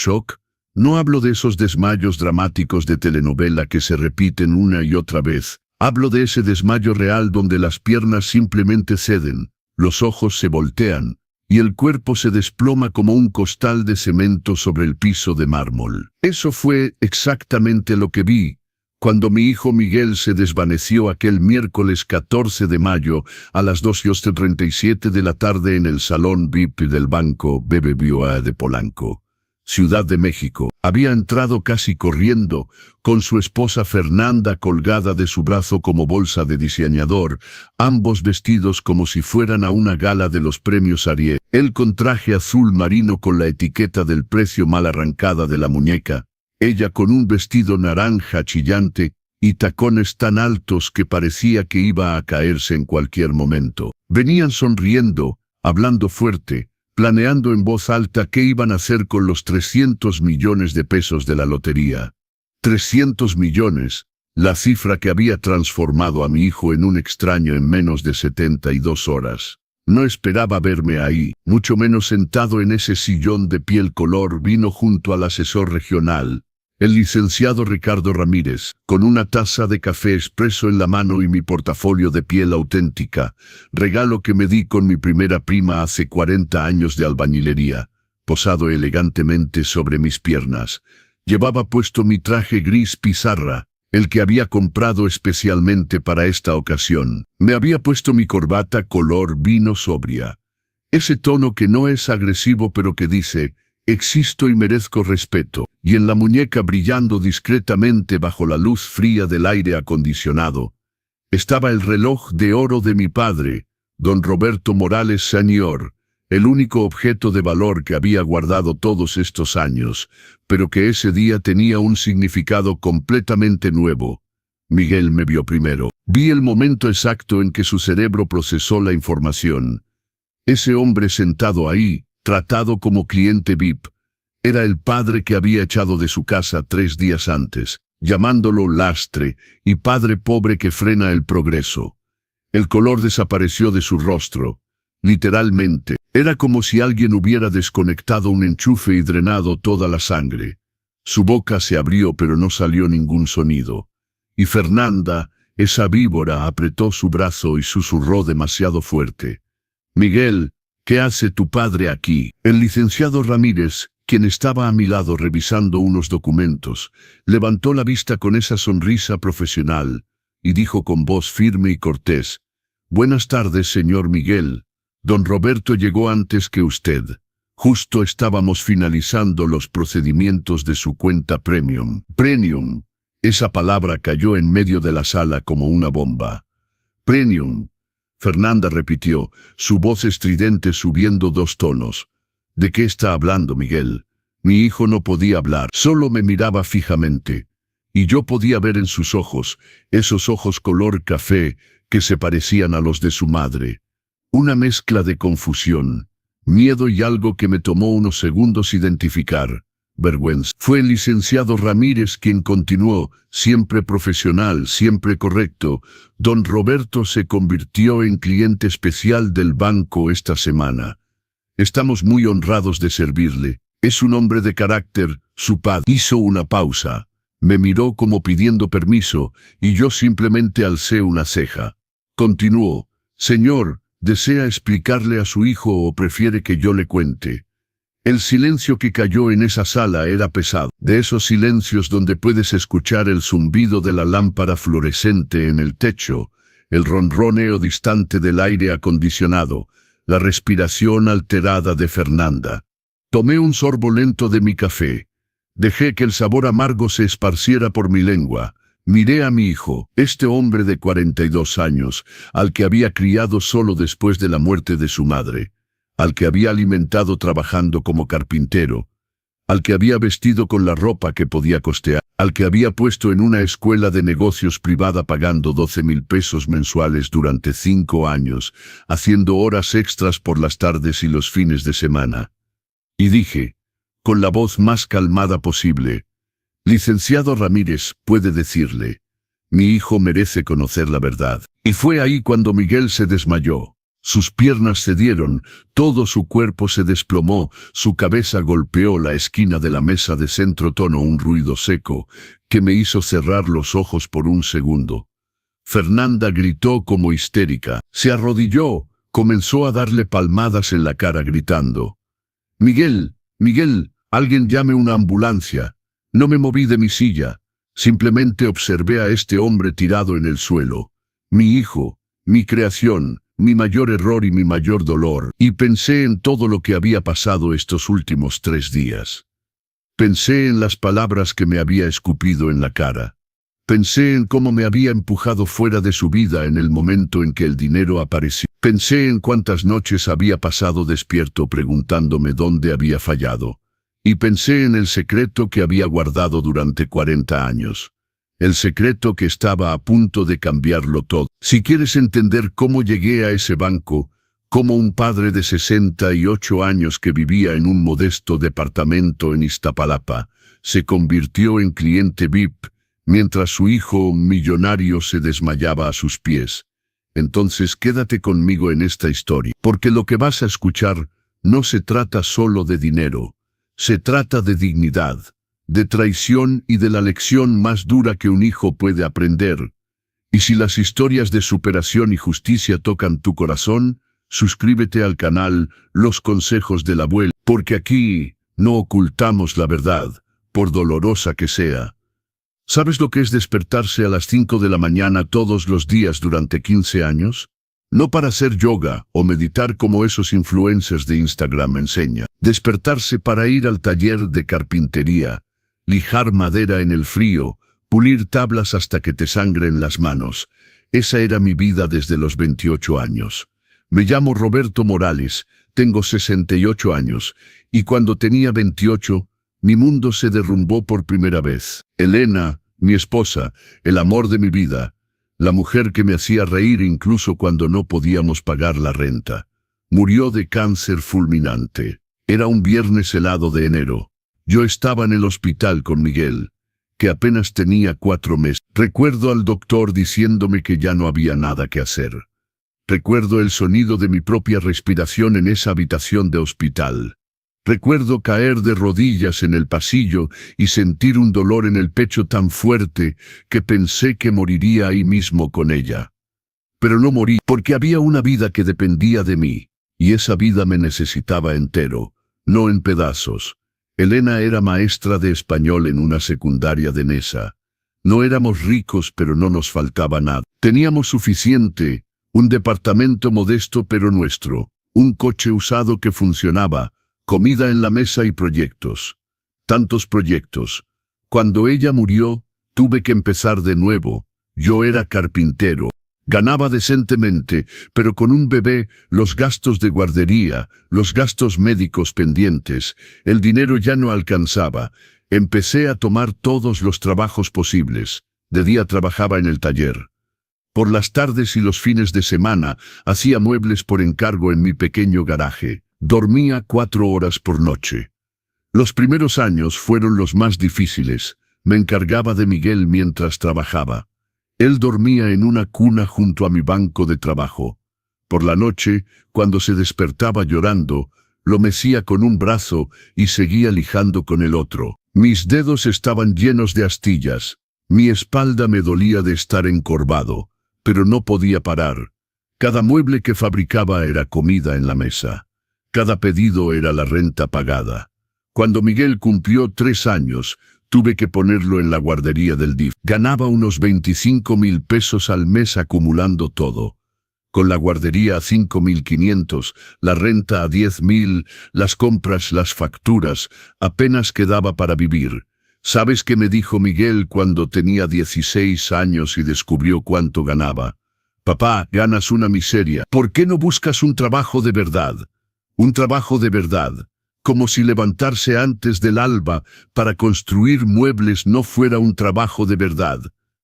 shock. No hablo de esos desmayos dramáticos de telenovela que se repiten una y otra vez. Hablo de ese desmayo real donde las piernas simplemente ceden, los ojos se voltean, y el cuerpo se desploma como un costal de cemento sobre el piso de mármol. Eso fue exactamente lo que vi cuando mi hijo Miguel se desvaneció aquel miércoles 14 de mayo a las 2:37 de la tarde en el salón VIP del Banco BBVA de Polanco, Ciudad de México. Había entrado casi corriendo, con su esposa Fernanda colgada de su brazo como bolsa de diseñador, ambos vestidos como si fueran a una gala de los premios Ariel. Él con traje azul marino con la etiqueta del precio mal arrancada de la muñeca, ella con un vestido naranja chillante y tacones tan altos que parecía que iba a caerse en cualquier momento. Venían sonriendo, hablando fuerte, planeando en voz alta qué iban a hacer con los 300 millones de pesos de la lotería. 300 millones, la cifra que había transformado a mi hijo en un extraño en menos de 72 horas. No esperaba verme ahí, mucho menos sentado en ese sillón de piel color vino junto al asesor regional, el licenciado Ricardo Ramírez, con una taza de café expreso en la mano y mi portafolio de piel auténtica, regalo que me di con mi primera prima hace 40 años de albañilería, posado elegantemente sobre mis piernas. Llevaba puesto mi traje gris pizarra, el que había comprado especialmente para esta ocasión. Me había puesto mi corbata color vino sobria. Ese tono que no es agresivo pero que dice, existo y merezco respeto, y en la muñeca brillando discretamente bajo la luz fría del aire acondicionado, estaba el reloj de oro de mi padre, don Roberto Morales Sr., el único objeto de valor que había guardado todos estos años, pero que ese día tenía un significado completamente nuevo. Miguel me vio primero. Vi el momento exacto en que su cerebro procesó la información. Ese hombre sentado ahí, tratado como cliente VIP, era el padre que había echado de su casa 3 días antes, llamándolo lastre y padre pobre que frena el progreso. El color desapareció de su rostro, literalmente. Era como si alguien hubiera desconectado un enchufe y drenado toda la sangre. Su boca se abrió pero no salió ningún sonido. Y Fernanda, esa víbora, apretó su brazo y susurró demasiado fuerte. Miguel, ¿qué hace tu padre aquí? El licenciado Ramírez, quien estaba a mi lado revisando unos documentos, levantó la vista con esa sonrisa profesional y dijo con voz firme y cortés, «Buenas tardes, señor Miguel. Don Roberto llegó antes que usted. Justo estábamos finalizando los procedimientos de su cuenta Premium». Premium. Esa palabra cayó en medio de la sala como una bomba. Premium. Fernanda repitió, su voz estridente subiendo 2 tonos. ¿De qué está hablando Miguel? Mi hijo no podía hablar, solo me miraba fijamente. Y yo podía ver en sus ojos, esos ojos color café, que se parecían a los de su madre. Una mezcla de confusión, miedo y algo que me tomó unos segundos identificar. Vergüenza. Fue el licenciado Ramírez quien continuó, siempre profesional, siempre correcto. Don Roberto se convirtió en cliente especial del banco esta semana. Estamos muy honrados de servirle. Es un hombre de carácter, su padre. Hizo una pausa. Me miró como pidiendo permiso, y yo simplemente alcé una ceja. Continuó. Señor, ¿desea explicarle a su hijo o prefiere que yo le cuente? El silencio que cayó en esa sala era pesado, de esos silencios donde puedes escuchar el zumbido de la lámpara fluorescente en el techo, el ronroneo distante del aire acondicionado, la respiración alterada de Fernanda. Tomé un sorbo lento de mi café. Dejé que el sabor amargo se esparciera por mi lengua. Miré a mi hijo, este hombre de 42 años, al que había criado solo después de la muerte de su madre, al que había alimentado trabajando como carpintero, al que había vestido con la ropa que podía costear, al que había puesto en una escuela de negocios privada pagando 12,000 pesos mensuales durante 5 años, haciendo horas extras por las tardes y los fines de semana. Y dije, con la voz más calmada posible, licenciado Ramírez, puede decirle, mi hijo merece conocer la verdad. Y fue ahí cuando Miguel se desmayó. Sus piernas cedieron, todo su cuerpo se desplomó, su cabeza golpeó la esquina de la mesa de centro tono, un ruido seco, que me hizo cerrar los ojos por un segundo. Fernanda gritó como histérica, se arrodilló, comenzó a darle palmadas en la cara gritando: «Miguel, Miguel, alguien llame una ambulancia». No me moví de mi silla, simplemente observé a este hombre tirado en el suelo. Mi hijo, mi creación, mi mayor error y mi mayor dolor, y pensé en todo lo que había pasado estos últimos 3 días. Pensé en las palabras que me había escupido en la cara. Pensé en cómo me había empujado fuera de su vida en el momento en que el dinero apareció. Pensé en cuántas noches había pasado despierto preguntándome dónde había fallado. Y pensé en el secreto que había guardado durante 40 años. El secreto que estaba a punto de cambiarlo todo. Si quieres entender cómo llegué a ese banco, cómo un padre de 68 años que vivía en un modesto departamento en Iztapalapa, se convirtió en cliente VIP, mientras su hijo millonario se desmayaba a sus pies, entonces quédate conmigo en esta historia, porque lo que vas a escuchar no se trata solo de dinero, se trata de dignidad, de traición y de la lección más dura que un hijo puede aprender. Y si las historias de superación y justicia tocan tu corazón, suscríbete al canal Los Consejos del Abuelo, porque aquí no ocultamos la verdad, por dolorosa que sea. ¿Sabes lo que es despertarse a las 5 de la mañana todos los días durante 15 años? No para hacer yoga o meditar como esos influencers de Instagram enseñan. Despertarse para ir al taller de carpintería, lijar madera en el frío, pulir tablas hasta que te sangren las manos. Esa era mi vida desde los 28 años. Me llamo Roberto Morales, tengo 68 años, y cuando tenía 28, mi mundo se derrumbó por primera vez. Elena, mi esposa, el amor de mi vida, la mujer que me hacía reír incluso cuando no podíamos pagar la renta, murió de cáncer fulminante. Era un viernes helado de enero. Yo estaba en el hospital con Miguel, que apenas tenía 4 meses. Recuerdo al doctor diciéndome que ya no había nada que hacer. Recuerdo el sonido de mi propia respiración en esa habitación de hospital. Recuerdo caer de rodillas en el pasillo y sentir un dolor en el pecho tan fuerte que pensé que moriría ahí mismo con ella. Pero no morí, porque había una vida que dependía de mí, y esa vida me necesitaba entero, no en pedazos. Elena era maestra de español en una secundaria de Nesa. No éramos ricos, pero no nos faltaba nada. Teníamos suficiente, un departamento modesto pero nuestro, un coche usado que funcionaba, comida en la mesa y proyectos. Tantos proyectos. Cuando ella murió, tuve que empezar de nuevo. Yo era carpintero. Ganaba decentemente, pero con un bebé, los gastos de guardería, los gastos médicos pendientes, el dinero ya no alcanzaba. Empecé a tomar todos los trabajos posibles. De día trabajaba en el taller. Por las tardes y los fines de semana, hacía muebles por encargo en mi pequeño garaje. Dormía 4 horas por noche. Los primeros años fueron los más difíciles. Me encargaba de Miguel mientras trabajaba. Él dormía en una cuna junto a mi banco de trabajo. Por la noche, cuando se despertaba llorando, lo mecía con un brazo y seguía lijando con el otro. Mis dedos estaban llenos de astillas. Mi espalda me dolía de estar encorvado, pero no podía parar. Cada mueble que fabricaba era comida en la mesa. Cada pedido era la renta pagada. Cuando Miguel cumplió 3 años, tuve que ponerlo en la guardería del DIF. Ganaba unos 25,000 pesos al mes acumulando todo. Con la guardería a 5,500, la renta a 10,000, las compras, las facturas, apenas quedaba para vivir. ¿Sabes qué me dijo Miguel cuando tenía 16 años y descubrió cuánto ganaba? Papá, ganas una miseria. ¿Por qué no buscas un trabajo de verdad? Un trabajo de verdad, como si levantarse antes del alba para construir muebles no fuera un trabajo de verdad,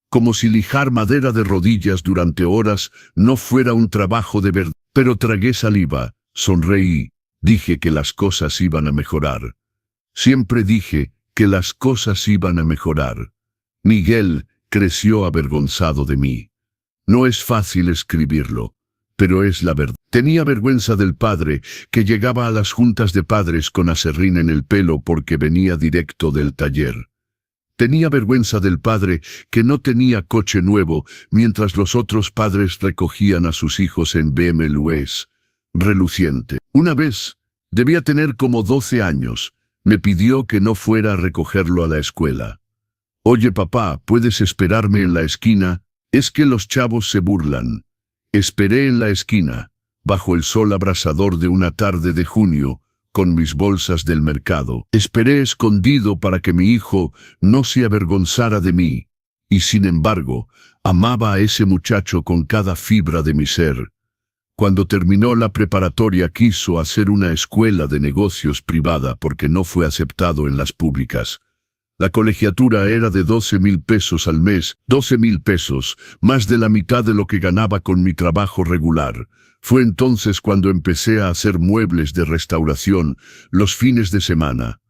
como si lijar madera de rodillas durante horas no fuera un trabajo de verdad. Pero tragué saliva, sonreí, dije que las cosas iban a mejorar. Siempre dije que las cosas iban a mejorar. Miguel creció avergonzado de mí. No es fácil escribirlo. pero es la verdad. Tenía vergüenza del padre, que llegaba a las juntas de padres con aserrín en el pelo porque venía directo del taller. Tenía vergüenza del padre, que no tenía coche nuevo, mientras los otros padres recogían a sus hijos en BMWs. Reluciente. Una vez, debía tener como 12 años, me pidió que no fuera a recogerlo a la escuela. «Oye papá, ¿puedes esperarme en la esquina? Es que los chavos se burlan». Esperé en la esquina, bajo el sol abrasador de una tarde de junio, con mis bolsas del mercado. Esperé escondido para que mi hijo no se avergonzara de mí, y sin embargo, amaba a ese muchacho con cada fibra de mi ser. Cuando terminó la preparatoria quiso hacer una escuela de negocios privada porque no fue aceptado en las públicas. La colegiatura era de 12,000 pesos al mes, 12,000 pesos, más de la mitad de lo que ganaba con mi trabajo regular. Fue entonces cuando empecé a hacer muebles de restauración los fines de semana.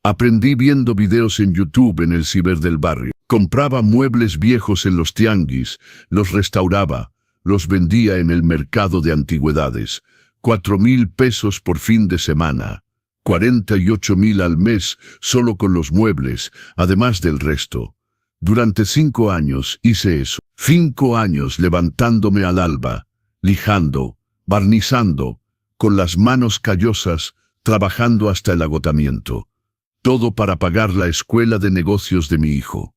Aprendí viendo videos en YouTube en el ciber del barrio. Compraba muebles viejos en los tianguis, los restauraba, los vendía en el mercado de antigüedades. 4,000 pesos por fin de semana. 48,000 al mes solo con los muebles, además del resto. Durante 5 años hice eso. 5 años levantándome al alba, lijando, barnizando, con las manos callosas, trabajando hasta el agotamiento. Todo para pagar la escuela de negocios de mi hijo.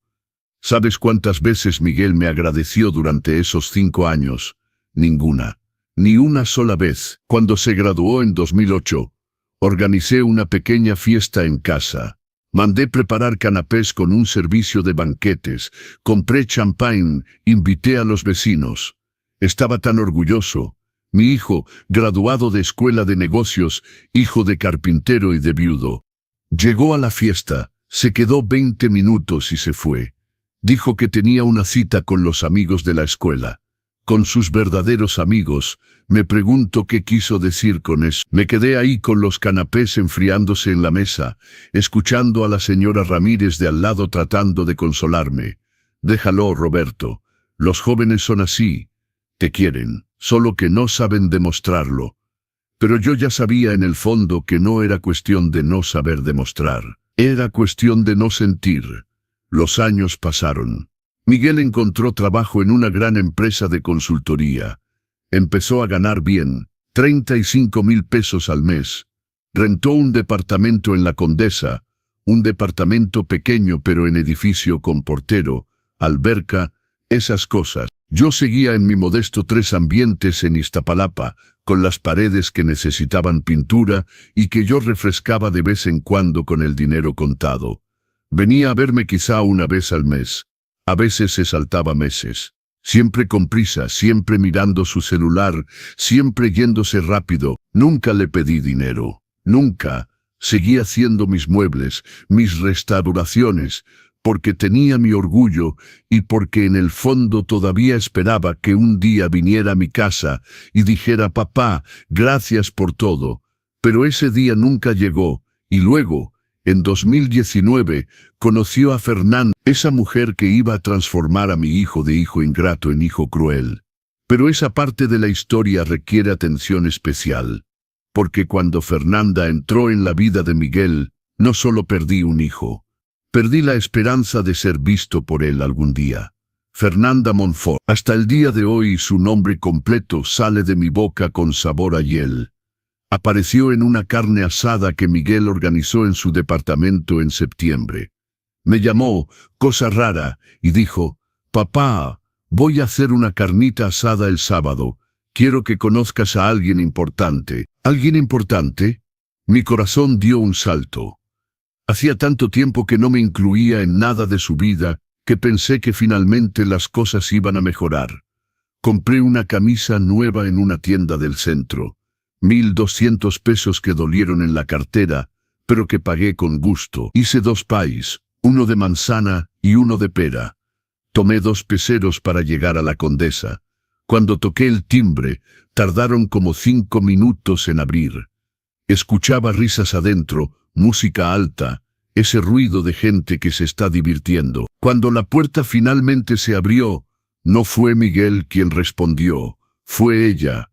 ¿Sabes cuántas veces Miguel me agradeció durante esos 5 años? Ninguna. Ni una sola vez. Cuando se graduó en 2008, organicé una pequeña fiesta en casa. Mandé preparar canapés con un servicio de banquetes. Compré champán, invité a los vecinos. Estaba tan orgulloso. Mi hijo, graduado de escuela de negocios, hijo de carpintero y de viudo. Llegó a la fiesta, se quedó 20 minutos y se fue. Dijo que tenía una cita con los amigos de la escuela. Con sus verdaderos amigos. Me pregunto qué quiso decir con eso. Me quedé ahí con los canapés enfriándose en la mesa, escuchando a la señora Ramírez de al lado tratando de consolarme. Déjalo, Roberto. Los jóvenes son así. Te quieren, solo que no saben demostrarlo. Pero yo ya sabía en el fondo que no era cuestión de no saber demostrar. Era cuestión de no sentir. Los años pasaron. Miguel encontró trabajo en una gran empresa de consultoría. Empezó a ganar bien, 35,000 pesos al mes. Rentó un departamento en La Condesa, un departamento pequeño pero en edificio con portero, alberca, esas cosas. Yo seguía en mi modesto 3 ambientes en Iztapalapa, con las paredes que necesitaban pintura y que yo refrescaba de vez en cuando con el dinero contado. Venía a verme quizá una vez al mes. A veces se saltaba meses. Siempre con prisa, siempre mirando su celular, siempre yéndose rápido. Nunca le pedí dinero. Nunca. Seguí haciendo mis muebles, mis restauraciones, porque tenía mi orgullo y porque en el fondo todavía esperaba que un día viniera a mi casa y dijera: papá, gracias por todo. Pero ese día nunca llegó, y luego, en 2019, conoció a Fernanda, esa mujer que iba a transformar a mi hijo de hijo ingrato en hijo cruel. Pero esa parte de la historia requiere atención especial, porque cuando Fernanda entró en la vida de Miguel, no solo perdí un hijo, perdí la esperanza de ser visto por él algún día. Fernanda Monfort. Hasta el día de hoy su nombre completo sale de mi boca con sabor a hiel. Apareció en una carne asada que Miguel organizó en su departamento en septiembre. Me llamó, cosa rara, y dijo: papá, voy a hacer una carnita asada el sábado. Quiero que conozcas a alguien importante. ¿Alguien importante? Mi corazón dio un salto. Hacía tanto tiempo que no me incluía en nada de su vida, que pensé que finalmente las cosas iban a mejorar. Compré una camisa nueva en una tienda del centro. 1,200 pesos que dolieron en la cartera, pero que pagué con gusto. Hice 2 pais, uno de manzana y uno de pera. Tomé 2 peseros para llegar a la Condesa. Cuando toqué el timbre, tardaron como 5 minutos en abrir. Escuchaba risas adentro, música alta, ese ruido de gente que se está divirtiendo. Cuando la puerta finalmente se abrió, no fue Miguel quien respondió, fue ella,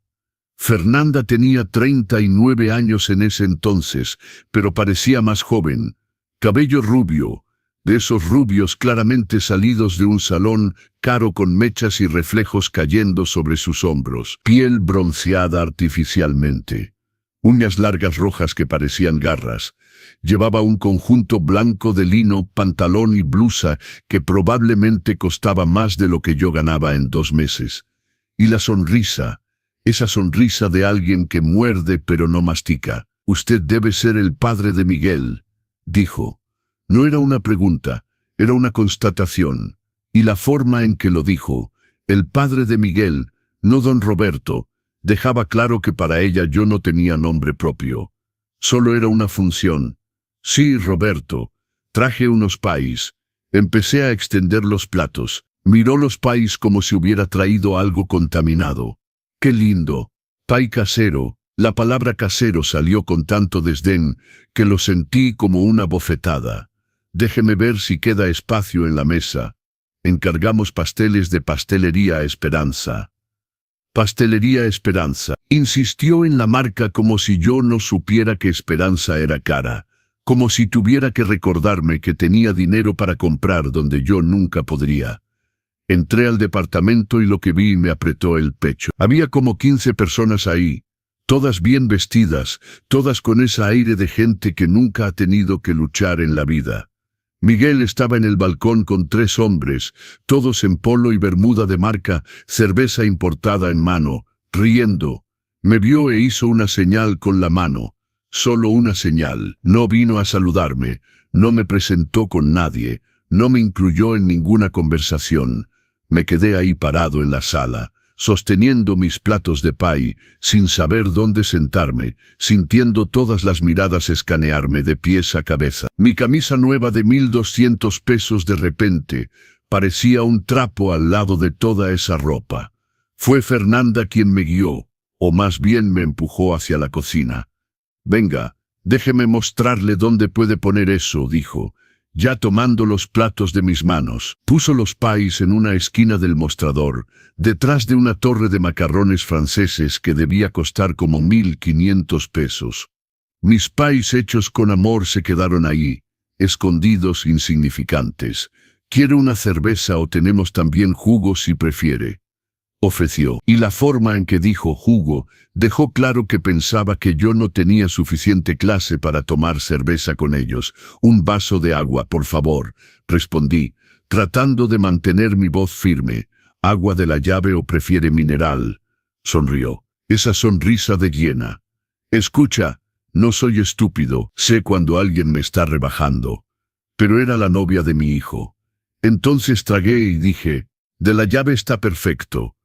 Fernanda tenía 39 años en ese entonces, pero parecía más joven. Cabello rubio, de esos rubios claramente salidos de un salón caro con mechas y reflejos cayendo sobre sus hombros. Piel bronceada artificialmente. Uñas largas rojas que parecían garras. Llevaba un conjunto blanco de lino, pantalón y blusa que probablemente costaba más de lo que yo ganaba en 2 meses. Y la sonrisa, esa sonrisa de alguien que muerde pero no mastica. «Usted debe ser el padre de Miguel», dijo. No era una pregunta, era una constatación. Y la forma en que lo dijo, el padre de Miguel, no don Roberto, dejaba claro que para ella yo no tenía nombre propio. Solo era una función. Sí, Roberto. Traje unos pais. Empecé a extender los platos. Miró los pais como si hubiera traído algo contaminado. ¡Qué lindo! Pai casero. La palabra casero salió con tanto desdén que lo sentí como una bofetada. Déjeme ver si queda espacio en la mesa. Encargamos pasteles de Pastelería Esperanza. Pastelería Esperanza. Insistió en la marca como si yo no supiera que Esperanza era cara. Como si tuviera que recordarme que tenía dinero para comprar donde yo nunca podría. Entré al departamento y lo que vi me apretó el pecho. Había como 15 personas ahí. Todas bien vestidas, todas con ese aire de gente que nunca ha tenido que luchar en la vida. Miguel estaba en el balcón con 3 hombres, todos en polo y bermuda de marca, cerveza importada en mano, riendo. Me vio e hizo una señal con la mano. Solo una señal. No vino a saludarme, no me presentó con nadie, no me incluyó en ninguna conversación. Me quedé ahí parado en la sala, sosteniendo mis platos de pay, sin saber dónde sentarme, sintiendo todas las miradas escanearme de pies a cabeza. Mi camisa nueva de 1,200 pesos de repente parecía un trapo al lado de toda esa ropa. Fue Fernanda quien me guió, o más bien me empujó hacia la cocina. «Venga, déjeme mostrarle dónde puede poner eso», dijo. Ya tomando los platos de mis manos, puso los pais en una esquina del mostrador, detrás de una torre de macarrones franceses que debía costar como 1,500 pesos. Mis pais hechos con amor se quedaron ahí, escondidos, insignificantes. «¿Quiere una cerveza o tenemos también jugo si prefiere?», ofreció. Y la forma en que dijo jugo dejó claro que pensaba que yo no tenía suficiente clase para tomar cerveza con ellos. «Un vaso de agua, por favor», respondí, tratando de mantener mi voz firme. «¿Agua de la llave o prefiere mineral?», sonrió. Esa sonrisa de hiena. «Escucha, no soy estúpido, sé cuando alguien me está rebajando». Pero era la novia de mi hijo. Entonces tragué y dije, «De la llave está perfecto».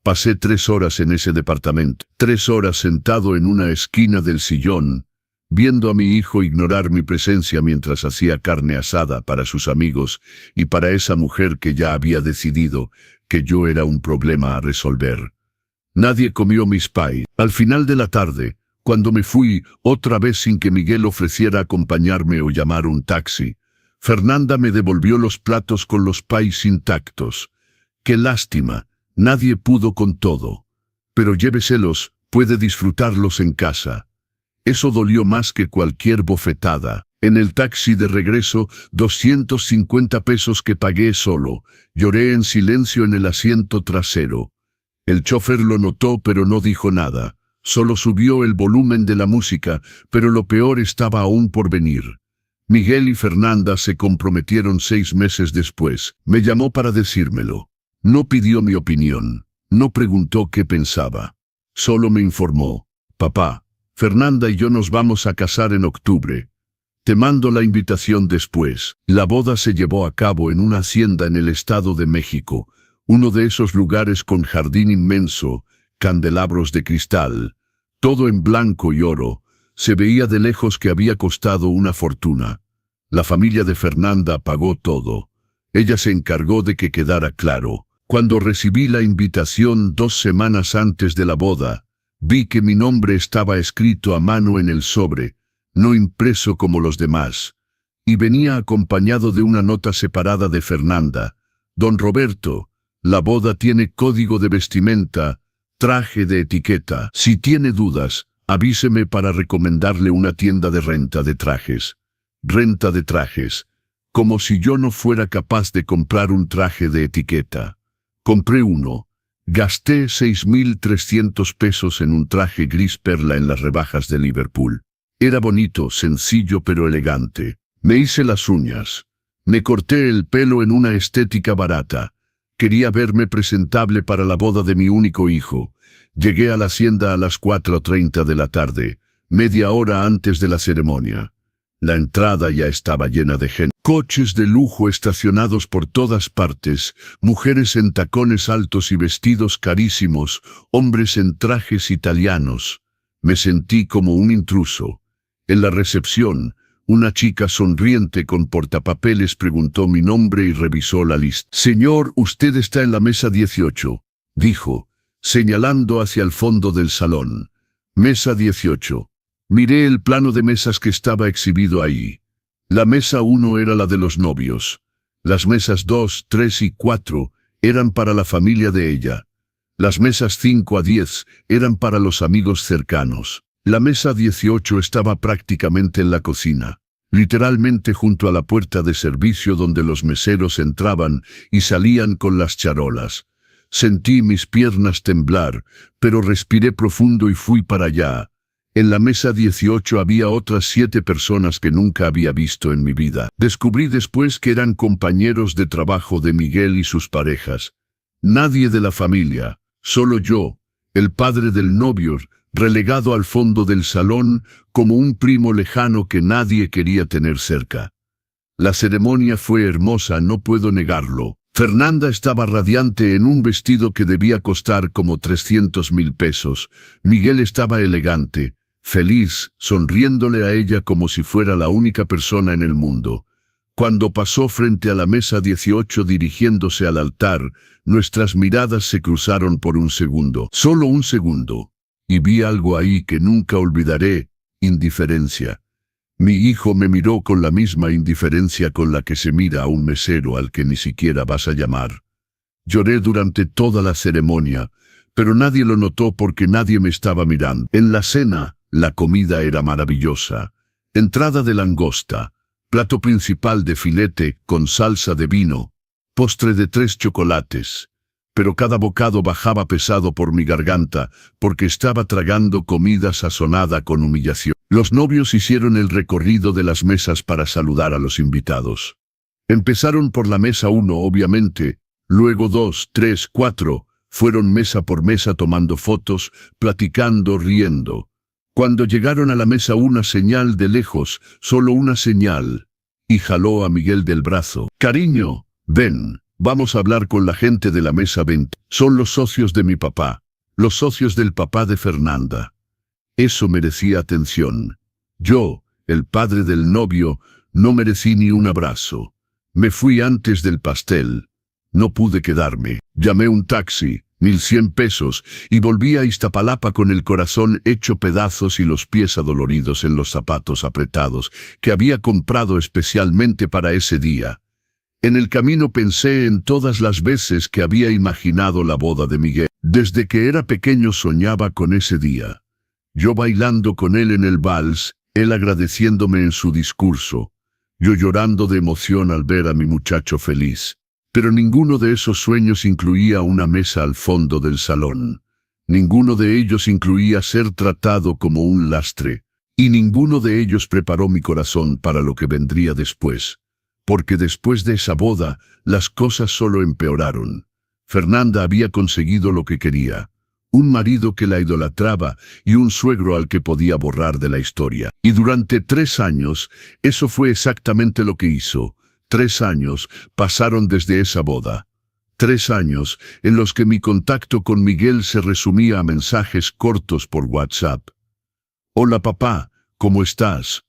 Pasé 3 horas en ese departamento, 3 horas sentado en una esquina del sillón, viendo a mi hijo ignorar mi presencia mientras hacía carne asada para sus amigos y para esa mujer que ya había decidido que yo era un problema a resolver. Nadie comió mis pais. Al final de la tarde, cuando me fui, otra vez sin que Miguel ofreciera acompañarme o llamar un taxi, Fernanda me devolvió los platos con los pais intactos. ¡Qué lástima! Nadie pudo con todo. Pero lléveselos, puede disfrutarlos en casa. Eso dolió más que cualquier bofetada. En el taxi de regreso, 250 pesos que pagué solo. Lloré en silencio en el asiento trasero. El chofer lo notó pero no dijo nada. Solo subió el volumen de la música, pero lo peor estaba aún por venir. Miguel y Fernanda se comprometieron 6 meses después. Me llamó para decírmelo. No pidió mi opinión, no preguntó qué pensaba. Solo me informó. «Papá, Fernanda y yo nos vamos a casar en octubre. Te mando la invitación después». La boda se llevó a cabo en una hacienda en el Estado de México, uno de esos lugares con jardín inmenso, candelabros de cristal, todo en blanco y oro. Se veía de lejos que había costado una fortuna. La familia de Fernanda pagó todo. Ella se encargó de que quedara claro. Cuando recibí la invitación 2 semanas antes de la boda, vi que mi nombre estaba escrito a mano en el sobre, no impreso como los demás, y venía acompañado de una nota separada de Fernanda. «Don Roberto, la boda tiene código de vestimenta, Traje de etiqueta. Si tiene dudas, avíseme para recomendarle una tienda de renta de trajes. Renta de trajes. Como si yo no fuera capaz de comprar un traje de etiqueta. Compré uno. Gasté 6.300 pesos en un traje gris perla en las rebajas de Liverpool. Era bonito, sencillo pero elegante. Me hice las uñas. Me corté el pelo en una estética barata. Quería verme presentable para la boda de mi único hijo. Llegué a la hacienda a las 4:30 de la tarde, media hora antes de la ceremonia. La entrada ya estaba llena de gente. Coches de lujo estacionados por todas partes, mujeres en tacones altos y vestidos carísimos, hombres en trajes italianos. Me sentí como un intruso. En la recepción, una chica sonriente con portapapeles preguntó mi nombre y revisó la lista. «Señor, usted está en la mesa 18», dijo, señalando hacia el fondo del salón. Mesa 18. Miré el plano de mesas que estaba exhibido ahí. La mesa 1 era la de los novios. Las mesas 2, 3 y 4 eran para la familia de ella. Las mesas 5 a 10 eran para los amigos cercanos. La mesa 18 estaba prácticamente en la cocina, literalmente junto a la puerta de servicio donde los meseros entraban y salían con las charolas. Sentí mis piernas temblar, pero respiré profundo y fui para allá. En la mesa 18 había otras 7 personas que nunca había visto en mi vida. Descubrí después que eran compañeros de trabajo de Miguel y sus parejas. Nadie de la familia, solo yo, el padre del novio, relegado al fondo del salón como un primo lejano que nadie quería tener cerca. La ceremonia fue hermosa, no puedo negarlo. Fernanda estaba radiante en un vestido que debía costar como 300.000 pesos. Miguel estaba elegante, feliz, sonriéndole a ella como si fuera la única persona en el mundo. Cuando pasó frente a la mesa 18 dirigiéndose al altar, nuestras miradas se cruzaron por un segundo, solo un segundo, y vi algo ahí que nunca olvidaré: indiferencia. Mi hijo me miró con la misma indiferencia con la que se mira a un mesero al que ni siquiera vas a llamar. Lloré durante toda la ceremonia, pero nadie lo notó porque nadie me estaba mirando. En la cena, la comida era maravillosa. Entrada de langosta, plato principal de filete con salsa de vino, postre de 3 chocolates. Pero cada bocado bajaba pesado por mi garganta, porque estaba tragando comida sazonada con humillación. Los novios hicieron el recorrido de las mesas para saludar a los invitados. Empezaron por la mesa 1, obviamente, luego 2, 3, 4, fueron mesa por mesa tomando fotos, platicando, riendo. Cuando llegaron a la mesa, una señal de lejos, solo una señal, y jaló a Miguel del brazo. «Cariño, ven. Vamos a hablar con la gente de la mesa 20. Son los socios de mi papá, los socios del papá de Fernanda». Eso merecía atención. Yo, el padre del novio, no merecí ni un abrazo. Me fui antes del pastel. No pude quedarme. Llamé un taxi, 1.100 pesos, y volví a Iztapalapa con el corazón hecho pedazos y los pies adoloridos en los zapatos apretados que había comprado especialmente para ese día. En el camino pensé en todas las veces que había imaginado la boda de Miguel. Desde que era pequeño soñaba con ese día. Yo bailando con él en el vals, él agradeciéndome en su discurso, yo llorando de emoción al ver a mi muchacho feliz. Pero ninguno de esos sueños incluía una mesa al fondo del salón. Ninguno de ellos incluía ser tratado como un lastre. Y ninguno de ellos preparó mi corazón para lo que vendría después. Porque después de esa boda, las cosas solo empeoraron. Fernanda había conseguido lo que quería. Un marido que la idolatraba y un suegro al que podía borrar de la historia. Y durante 3 años, eso fue exactamente lo que hizo. 3 años pasaron desde esa boda. 3 años en los que mi contacto con Miguel se resumía a mensajes cortos por WhatsApp. «Hola papá, ¿cómo estás?».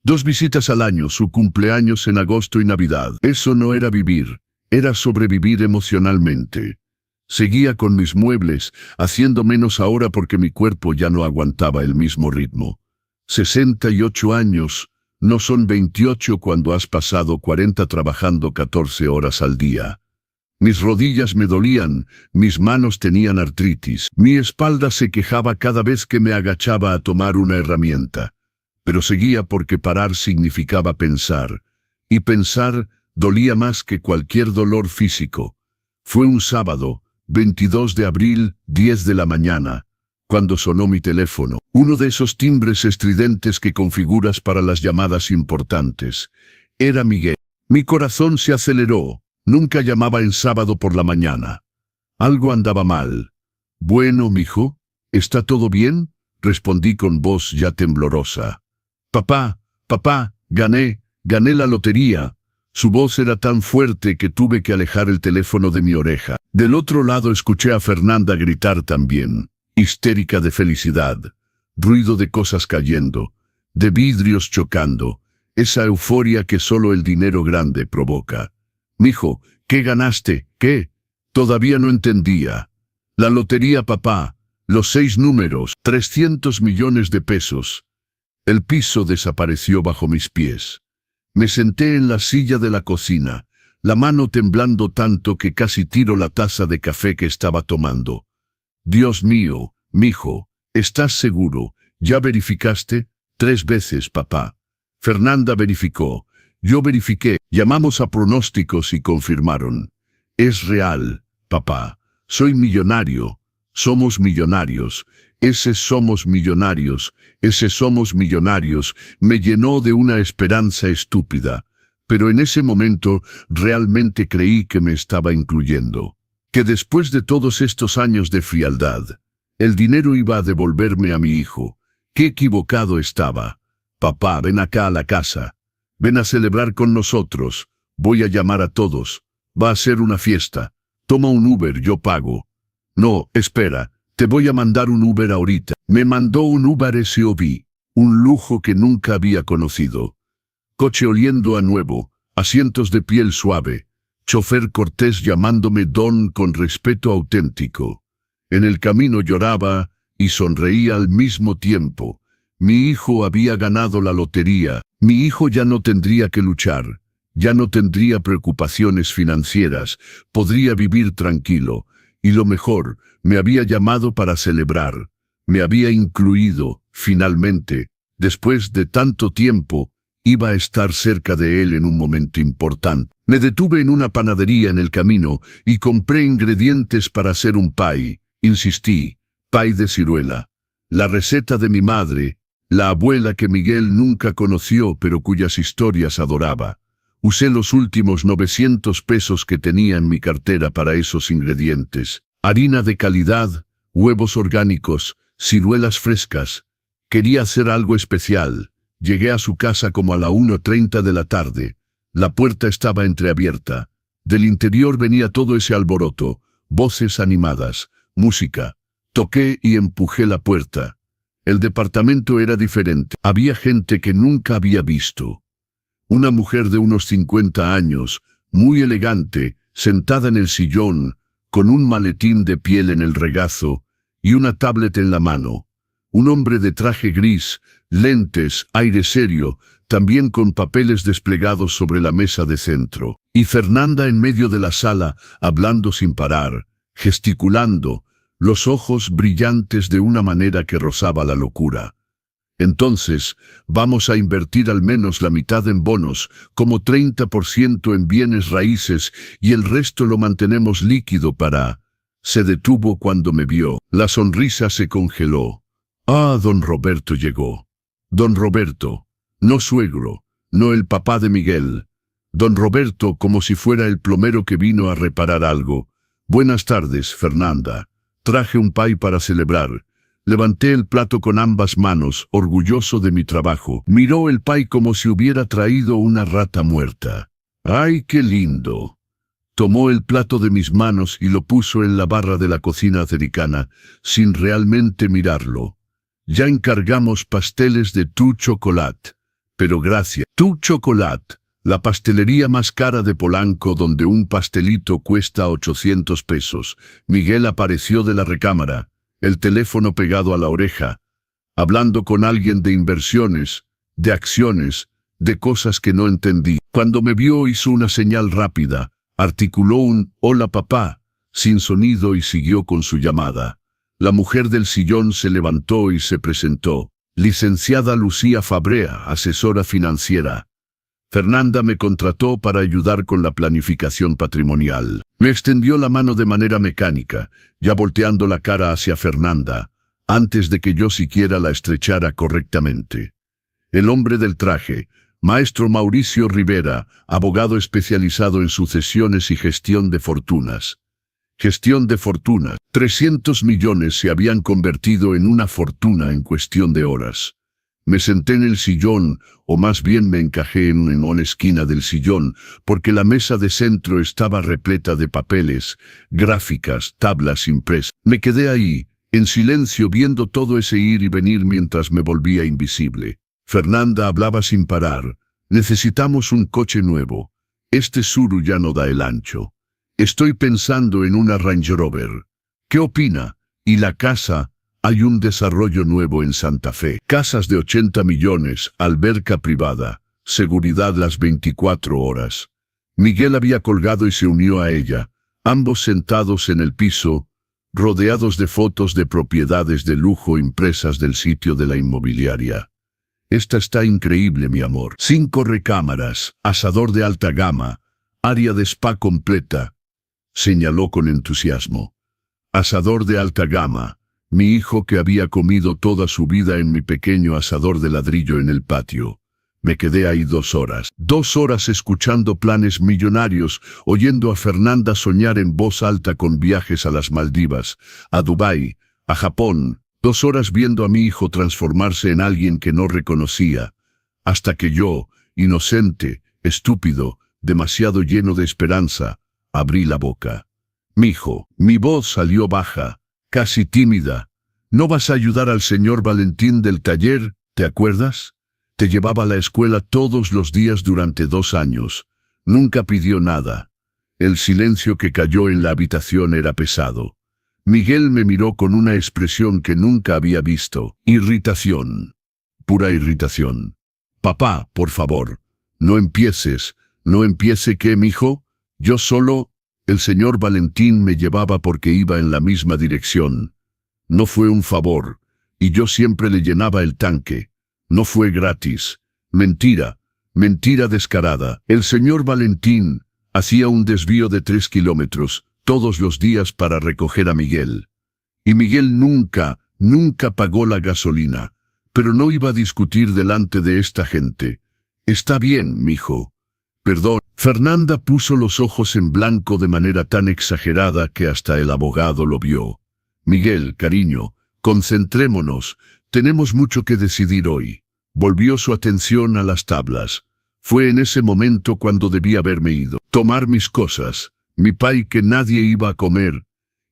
2 visitas al año, su cumpleaños en agosto y Navidad. Eso no era vivir, era sobrevivir emocionalmente. Seguía con mis muebles, haciendo menos ahora porque mi cuerpo ya no aguantaba el mismo ritmo. 68 años, no son 28 cuando has pasado 40 trabajando 14 horas al día. Mis rodillas me dolían, mis manos tenían artritis, mi espalda se quejaba cada vez que me agachaba a tomar una herramienta. Pero seguía porque parar significaba pensar, y pensar dolía más que cualquier dolor físico. Fue un sábado, 22 de abril, 10 de la mañana, cuando sonó mi teléfono, uno de esos timbres estridentes que configuras para las llamadas importantes. Era Miguel. Mi corazón se aceleró. Nunca llamaba en sábado por la mañana. Algo andaba mal. «Bueno, mijo, ¿está todo bien?», respondí con voz ya temblorosa. «Papá, gané la lotería». Su voz era tan fuerte que tuve que alejar el teléfono de mi oreja. Del otro lado escuché a Fernanda gritar también, histérica de felicidad. Ruido de cosas cayendo, de vidrios chocando, esa euforia que solo el dinero grande provoca. «Mijo, ¿qué ganaste? ¿Qué?». Todavía no entendía. «La lotería, papá, los 6 números, 300 millones de pesos». El piso desapareció bajo mis pies. Me senté en la silla de la cocina, la mano temblando tanto que casi tiro la taza de café que estaba tomando. «Dios mío, mijo, ¿estás seguro? ¿Ya verificaste?». «3 veces, papá». Fernanda verificó. Yo verifiqué. Llamamos a pronósticos y confirmaron. «Es real, papá. Soy millonario. Somos millonarios. Ese somos millonarios. Ese somos millonarios». Me llenó de una esperanza estúpida. Pero en ese momento realmente creí que me estaba incluyendo. Que después de todos estos años de frialdad, el dinero iba a devolverme a mi hijo. Qué equivocado estaba. «Papá, ven acá a la casa. Ven a celebrar con nosotros. Voy a llamar a todos. Va a ser una fiesta. Toma un Uber, yo pago». «No, espera, te voy a mandar un Uber ahorita». Me mandó un Uber SUV, un lujo que nunca había conocido. Coche oliendo a nuevo, asientos de piel suave, chofer cortés llamándome don con respeto auténtico. En el camino lloraba y sonreía al mismo tiempo. Mi hijo había ganado la lotería. Mi hijo ya no tendría que luchar, ya no tendría preocupaciones financieras, podría vivir tranquilo. Y lo mejor, me había llamado para celebrar. Me había incluido, finalmente. Después de tanto tiempo, iba a estar cerca de él en un momento importante. Me detuve en una panadería en el camino y compré ingredientes para hacer un pie. Insistí, pie de ciruela. La receta de mi madre, la abuela que Miguel nunca conoció pero cuyas historias adoraba. Usé los últimos 900 pesos que tenía en mi cartera para esos ingredientes. Harina de calidad, huevos orgánicos, ciruelas frescas. Quería hacer algo especial. Llegué a su casa como a la 1:30 de la tarde. La puerta estaba entreabierta. Del interior venía todo ese alboroto, voces animadas, música. Toqué y empujé la puerta. El departamento era diferente. Había gente que nunca había visto. Una mujer de unos 50 años, muy elegante, sentada en el sillón, con un maletín de piel en el regazo y una tablet en la mano. Un hombre de traje gris, lentes, aire serio, también con papeles desplegados sobre la mesa de centro. Y Fernanda en medio de la sala, hablando sin parar, gesticulando, los ojos brillantes de una manera que rozaba la locura. Entonces, vamos a invertir al menos la mitad en bonos, como 30% en bienes raíces, y el resto lo mantenemos líquido para... Se detuvo cuando me vio. La sonrisa se congeló. Ah, don Roberto llegó. Don Roberto, no suegro, no el papá de Miguel. Don Roberto, como si fuera el plomero que vino a reparar algo. Buenas tardes, Fernanda. Traje un pie para celebrar. Levanté el plato con ambas manos, orgulloso de mi trabajo. Miró el pie como si hubiera traído una rata muerta. ¡Ay, qué lindo! Tomó el plato de mis manos y lo puso en la barra de la cocina cercana, sin realmente mirarlo. Ya encargamos pasteles de Tu Chocolate. Pero gracias. Tu Chocolate, la pastelería más cara de Polanco donde un pastelito cuesta 800 pesos. Miguel apareció de la recámara, el teléfono pegado a la oreja, hablando con alguien de inversiones, de acciones, de cosas que no entendí. Cuando me vio hizo una señal rápida, Articuló un «Hola papá», sin sonido y siguió con su llamada. La mujer del sillón se levantó y se presentó. Licenciada Lucía Fabrea, asesora financiera. Fernanda me contrató para ayudar con la planificación patrimonial. Me extendió la mano de manera mecánica, ya volteando la cara hacia Fernanda, antes de que yo siquiera la estrechara correctamente. El hombre del traje, maestro Mauricio Rivera, abogado especializado en sucesiones y gestión de fortunas. Gestión de fortunas. 300 millones se habían convertido en una fortuna en cuestión de horas. Me senté en el sillón, o más bien me encajé en una esquina del sillón, porque la mesa de centro estaba repleta de papeles, gráficas, tablas impresas. Me quedé ahí, en silencio, viendo todo ese ir y venir mientras me volvía invisible. Fernanda hablaba sin parar. Necesitamos un coche nuevo. Este Tsuru ya no da el ancho. Estoy pensando en una Range Rover. ¿Qué opina? ¿Y la casa? Hay un desarrollo nuevo en Santa Fe. Casas de 80 millones, alberca privada, seguridad las 24 horas. Miguel había colgado y se unió a ella, ambos sentados en el piso, rodeados de fotos de propiedades de lujo impresas del sitio de la inmobiliaria. Esta está increíble, mi amor. 5 recámaras, asador de alta gama, área de spa completa, señaló con entusiasmo. Asador de alta gama. Mi hijo que había comido toda su vida en mi pequeño asador de ladrillo en el patio. Me quedé ahí 2 horas. 2 horas escuchando planes millonarios, oyendo a Fernanda soñar en voz alta con viajes a las Maldivas, a Dubái, a Japón. 2 horas viendo a mi hijo transformarse en alguien que no reconocía. Hasta que yo, inocente, estúpido, demasiado lleno de esperanza, abrí la boca. «Mijo», mi voz salió baja, casi tímida. «¿No vas a ayudar al señor Valentín del taller? ¿Te acuerdas? Te llevaba a la escuela todos los días durante 2 años. Nunca pidió nada». El silencio que cayó en la habitación era pesado. Miguel me miró con una expresión que nunca había visto. Irritación. Pura irritación. «Papá, por favor, no empieces. ¿No empiece qué, mijo? Yo solo...». El señor Valentín me llevaba porque iba en la misma dirección. No fue un favor, y yo siempre le llenaba el tanque. No fue gratis. Mentira, mentira descarada. El señor Valentín hacía un desvío de 3 kilómetros todos los días para recoger a Miguel. Y Miguel nunca pagó la gasolina. Pero no iba a discutir delante de esta gente. «Está bien, mijo. Perdón». Fernanda puso los ojos en blanco de manera tan exagerada que hasta el abogado lo vio. «Miguel, cariño, concentrémonos. Tenemos mucho que decidir hoy». Volvió su atención a las tablas. Fue en ese momento cuando debí haberme ido. Tomar mis cosas, mi pay que nadie iba a comer,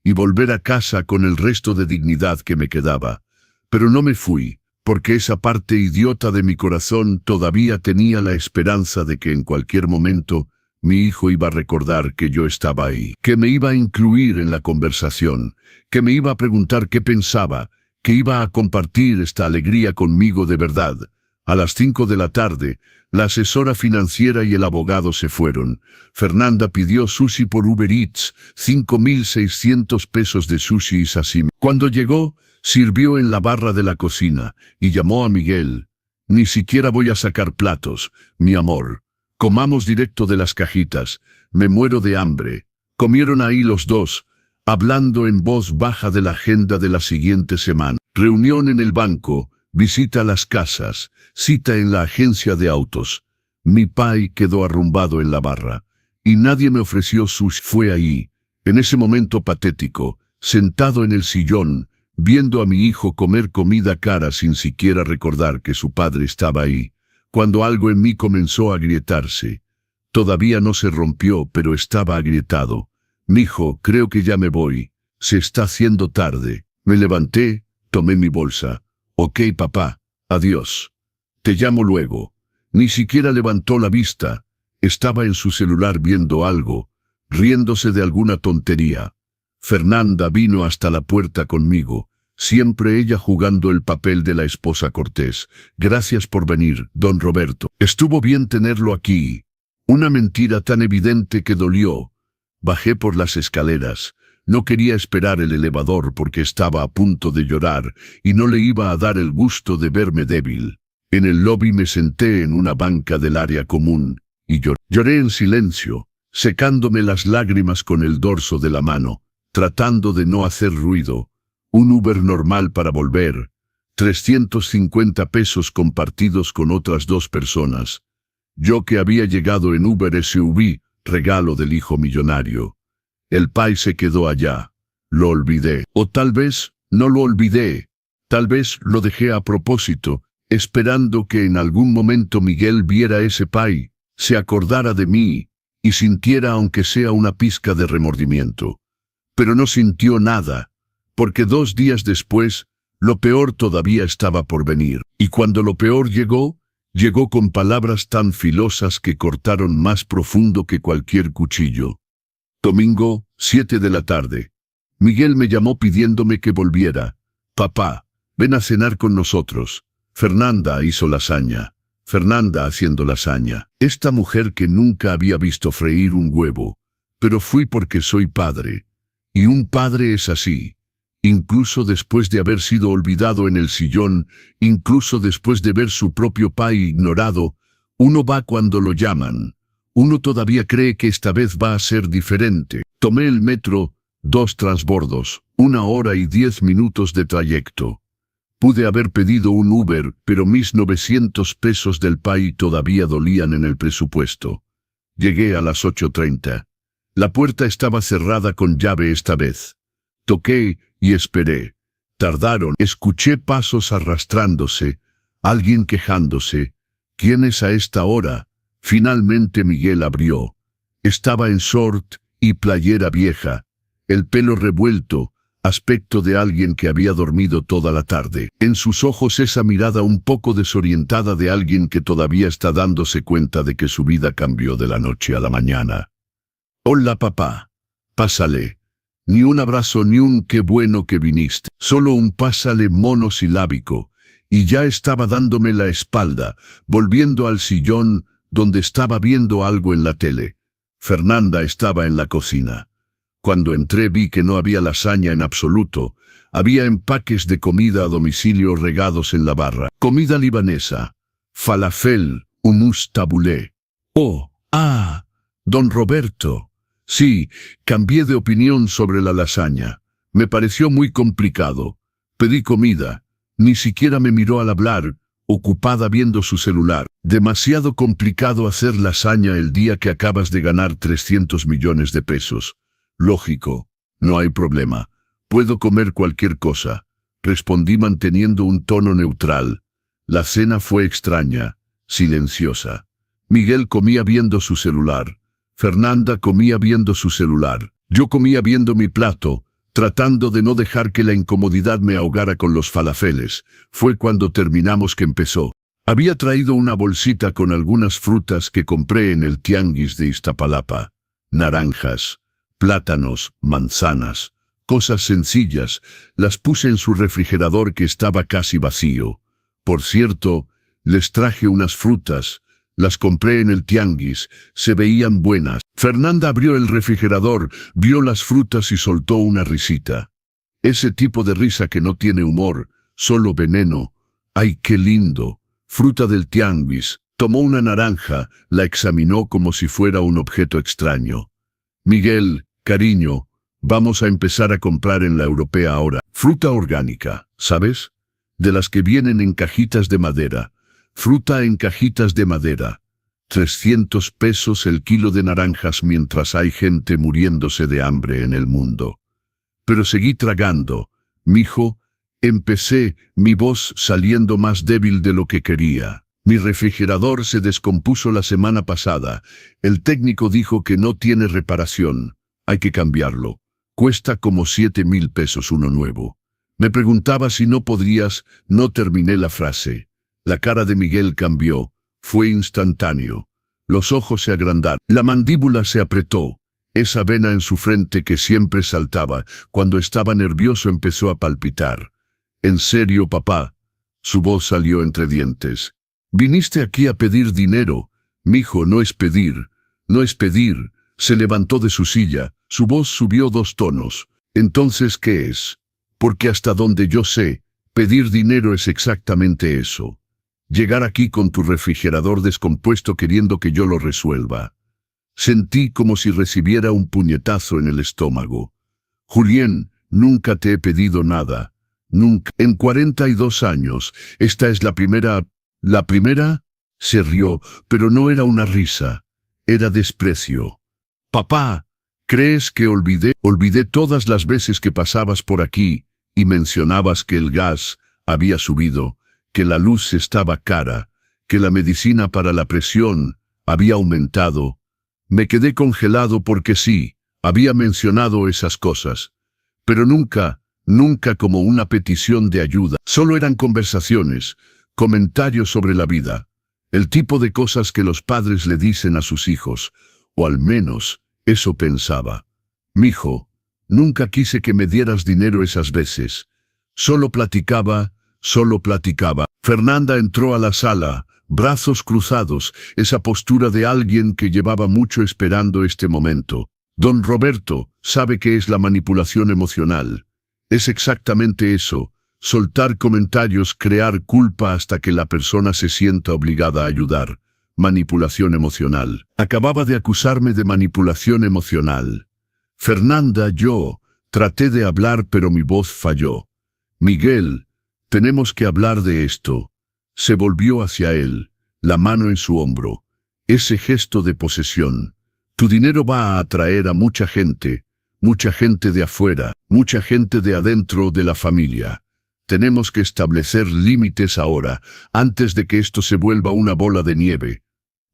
y volver a casa con el resto de dignidad que me quedaba. Pero no me fui, porque esa parte idiota de mi corazón todavía tenía la esperanza de que en cualquier momento mi hijo iba a recordar que yo estaba ahí, que me iba a incluir en la conversación, que me iba a preguntar qué pensaba, que iba a compartir esta alegría conmigo de verdad. A las 5 de la tarde, la asesora financiera y el abogado se fueron. Fernanda pidió sushi por Uber Eats, 5.600 pesos de sushi y sashimi. Cuando llegó, sirvió en la barra de la cocina y llamó a Miguel. «Ni siquiera voy a sacar platos, mi amor. Comamos directo de las cajitas. Me muero de hambre». Comieron ahí los dos, hablando en voz baja de la agenda de la siguiente semana. Reunión en el banco, visita a las casas, cita en la agencia de autos. Mi pai quedó arrumbado en la barra, y nadie me ofreció sushi. Fue ahí, en ese momento patético, sentado en el sillón, viendo a mi hijo comer comida cara sin siquiera recordar que su padre estaba ahí, cuando algo en mí comenzó a agrietarse. Todavía no se rompió, pero estaba agrietado. «Mijo, creo que ya me voy. Se está haciendo tarde». Me levanté, tomé mi bolsa. «Ok, papá, adiós. Te llamo luego». Ni siquiera levantó la vista. Estaba en su celular viendo algo, riéndose de alguna tontería. Fernanda vino hasta la puerta conmigo, siempre ella jugando el papel de la esposa cortés. «Gracias por venir, don Roberto. Estuvo bien tenerlo aquí». Una mentira tan evidente que dolió, Bajé por las escaleras. No quería esperar el elevador porque estaba a punto de llorar y no le iba a dar el gusto de verme débil. En el lobby me senté en una banca del área común y lloré en silencio, secándome las lágrimas con el dorso de la mano, tratando de no hacer ruido. Un Uber normal para volver. 350 pesos compartidos con otras 2 personas. Yo que había llegado en Uber SUV, regalo del hijo millonario. El Pai se quedó allá. Lo olvidé. O tal vez no lo olvidé. Tal vez lo dejé a propósito, esperando que en algún momento Miguel viera ese Pai, se acordara de mí y sintiera aunque sea una pizca de remordimiento. Pero no sintió nada, porque 2 días después, lo peor todavía estaba por venir. Y cuando lo peor llegó, llegó con palabras tan filosas que cortaron más profundo que cualquier cuchillo. Domingo, 7 de la tarde. Miguel me llamó pidiéndome que volviera. Papá, ven a cenar con nosotros. Fernanda hizo lasaña. Fernanda haciendo lasaña. Esta mujer que nunca había visto freír un huevo. Pero fui porque soy padre. Y un padre es así. Incluso después de haber sido olvidado en el sillón, incluso después de ver su propio pai ignorado, uno va cuando lo llaman. Uno todavía cree que esta vez va a ser diferente. Tomé el metro, 2 transbordos, 1 hora y 10 minutos de trayecto. Pude haber pedido un Uber, pero mis 900 pesos del pai todavía dolían en el presupuesto. Llegué a las 8:30. La puerta estaba cerrada con llave esta vez. Toqué y esperé. Tardaron. Escuché pasos arrastrándose, alguien quejándose. ¿Quién es a esta hora? Finalmente Miguel abrió. Estaba en short y playera vieja, el pelo revuelto, aspecto de alguien que había dormido toda la tarde. En sus ojos esa mirada un poco desorientada de alguien que todavía está dándose cuenta de que su vida cambió de la noche a la mañana. Hola papá. Pásale. Ni un abrazo ni un qué bueno que viniste. Solo un pásale monosilábico. Y ya estaba dándome la espalda, volviendo al sillón donde estaba viendo algo en la tele. Fernanda estaba en la cocina. Cuando entré vi que no había lasaña en absoluto. Había empaques de comida a domicilio regados en la barra. Comida libanesa. Falafel, hummus tabulé. Don Roberto. Sí, cambié de opinión sobre la lasaña. Me pareció muy complicado. Pedí comida. Ni siquiera me miró al hablar, ocupada viendo su celular. Demasiado complicado hacer lasaña el día que acabas de ganar 300 millones de pesos. Lógico, no hay problema. Puedo comer cualquier cosa. Respondí manteniendo un tono neutral. La cena fue extraña, silenciosa. Miguel comía viendo su celular. Fernanda comía viendo su celular. Yo comía viendo mi plato, tratando de no dejar que la incomodidad me ahogara con los falafeles. Fue cuando terminamos que empezó. Había traído una bolsita con algunas frutas que compré en el tianguis de Iztapalapa. Naranjas, plátanos, manzanas, cosas sencillas. Las puse en su refrigerador que estaba casi vacío. Por cierto, les traje unas frutas. Las compré en el tianguis, se veían buenas. Fernanda abrió el refrigerador, vio las frutas y soltó una risita. Ese tipo de risa que no tiene humor, solo veneno. ¡Ay, qué lindo! Fruta del tianguis. Tomó una naranja, la examinó como si fuera un objeto extraño. Miguel, cariño, vamos a empezar a comprar en la europea ahora. Fruta orgánica, ¿sabes? De las que vienen en cajitas de madera. Fruta en cajitas de madera. 300 pesos el kilo de naranjas mientras hay gente muriéndose de hambre en el mundo. Pero seguí tragando. Mijo, empecé, mi voz saliendo más débil de lo que quería. Mi refrigerador se descompuso la semana pasada. El técnico dijo que no tiene reparación. Hay que cambiarlo. Cuesta como 7,000 pesos uno nuevo. Me preguntaba si no podrías. No terminé la frase. La cara de Miguel cambió. Fue instantáneo. Los ojos se agrandaron. La mandíbula se apretó. Esa vena en su frente que siempre saltaba, cuando estaba nervioso empezó a palpitar. ¿En serio, papá? Su voz salió entre dientes. Viniste aquí a pedir dinero. Mijo, no es pedir. No es pedir. Se levantó de su silla, su voz subió 2 tonos. Entonces, ¿qué es? Porque hasta donde yo sé, pedir dinero es exactamente eso. Llegar aquí con tu refrigerador descompuesto queriendo que yo lo resuelva. Sentí como si recibiera un puñetazo en el estómago. Julián, nunca te he pedido nada. Nunca. En 42 años, esta es la primera... ¿La primera? Se rió, pero no era una risa. Era desprecio. Papá, ¿crees que olvidé? Olvidé todas las veces que pasabas por aquí y mencionabas que el gas había subido, que la luz estaba cara, que la medicina para la presión había aumentado. Me quedé congelado porque sí, había mencionado esas cosas. Pero nunca como una petición de ayuda. Solo eran conversaciones, comentarios sobre la vida. El tipo de cosas que los padres le dicen a sus hijos, o al menos eso pensaba. Mijo, nunca quise que me dieras dinero esas veces. Solo platicaba. Fernanda entró a la sala, brazos cruzados, esa postura de alguien que llevaba mucho esperando este momento. Don Roberto sabe qué es la manipulación emocional. Es exactamente eso, soltar comentarios, crear culpa hasta que la persona se sienta obligada a ayudar. Manipulación emocional. Acababa de acusarme de manipulación emocional. Fernanda, yo traté de hablar pero mi voz falló. Miguel, tenemos que hablar de esto. Se volvió hacia él, la mano en su hombro. Ese gesto de posesión. Tu dinero va a atraer a mucha gente de afuera, mucha gente de adentro de la familia. Tenemos que establecer límites ahora, antes de que esto se vuelva una bola de nieve.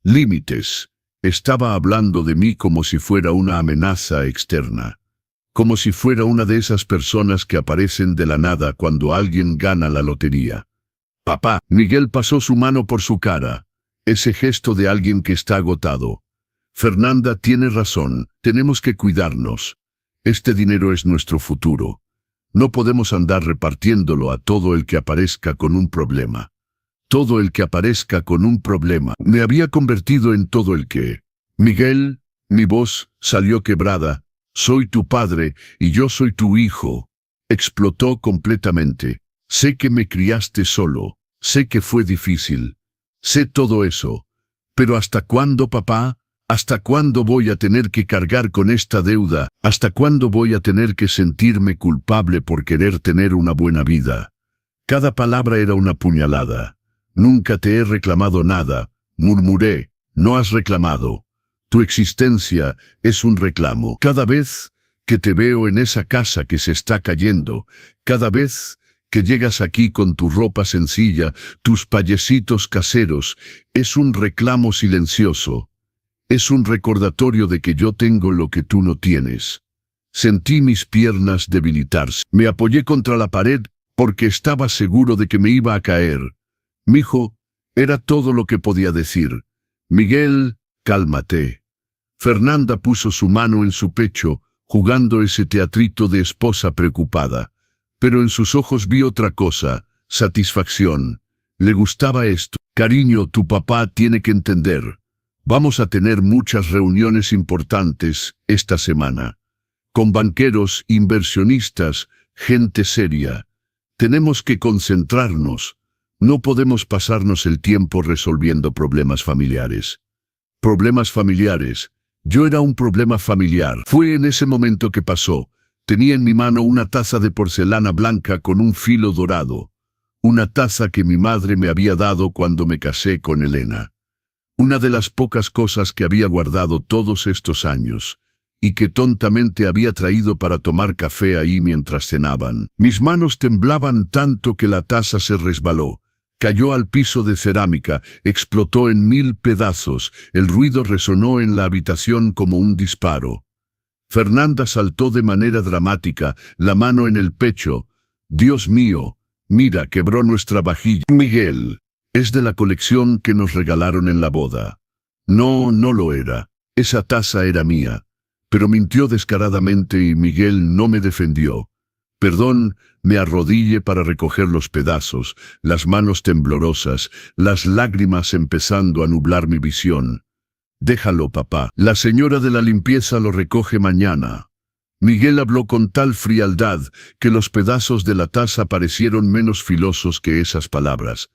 Límites. Estaba hablando de mí como si fuera una amenaza externa. Como si fuera una de esas personas que aparecen de la nada cuando alguien gana la lotería. Papá, Miguel pasó su mano por su cara. Ese gesto de alguien que está agotado. Fernanda tiene razón, tenemos que cuidarnos. Este dinero es nuestro futuro. No podemos andar repartiéndolo a todo el que aparezca con un problema. Todo el que aparezca con un problema. Me había convertido en todo el que... Miguel, mi voz salió quebrada. Soy tu padre y yo soy tu hijo. Explotó completamente. Sé que me criaste solo. Sé que fue difícil. Sé todo eso. Pero ¿hasta cuándo, papá? ¿Hasta cuándo voy a tener que cargar con esta deuda? ¿Hasta cuándo voy a tener que sentirme culpable por querer tener una buena vida? Cada palabra era una puñalada. Nunca te he reclamado nada, murmuré. No has reclamado. Tu existencia es un reclamo. Cada vez que te veo en esa casa que se está cayendo, cada vez que llegas aquí con tu ropa sencilla, tus payesitos caseros, es un reclamo silencioso. Es un recordatorio de que yo tengo lo que tú no tienes. Sentí mis piernas debilitarse. Me apoyé contra la pared porque estaba seguro de que me iba a caer. Mijo, era todo lo que podía decir. Miguel, cálmate. Fernanda puso su mano en su pecho, jugando ese teatrito de esposa preocupada. Pero en sus ojos vi otra cosa, satisfacción. Le gustaba esto. Cariño, tu papá tiene que entender. Vamos a tener muchas reuniones importantes esta semana. Con banqueros, inversionistas, gente seria. Tenemos que concentrarnos. No podemos pasarnos el tiempo resolviendo problemas familiares. Problemas familiares. Yo era un problema familiar. Fue en ese momento que pasó. Tenía en mi mano una taza de porcelana blanca con un filo dorado. Una taza que mi madre me había dado cuando me casé con Elena. Una de las pocas cosas que había guardado todos estos años, y que tontamente había traído para tomar café ahí mientras cenaban. Mis manos temblaban tanto que la taza se resbaló. Cayó al piso de cerámica, explotó en 1000 pedazos, el ruido resonó en la habitación como un disparo. Fernanda saltó de manera dramática, la mano en el pecho. Dios mío, mira, quebró nuestra vajilla. Miguel. Es de la colección que nos regalaron en la boda. No, no lo era. Esa taza era mía. Pero mintió descaradamente y Miguel no me defendió. Perdón, me arrodillé para recoger los pedazos, las manos temblorosas, las lágrimas empezando a nublar mi visión. Déjalo, papá. La señora de la limpieza lo recoge mañana. Miguel habló con tal frialdad que los pedazos de la taza parecieron menos filosos que esas palabras.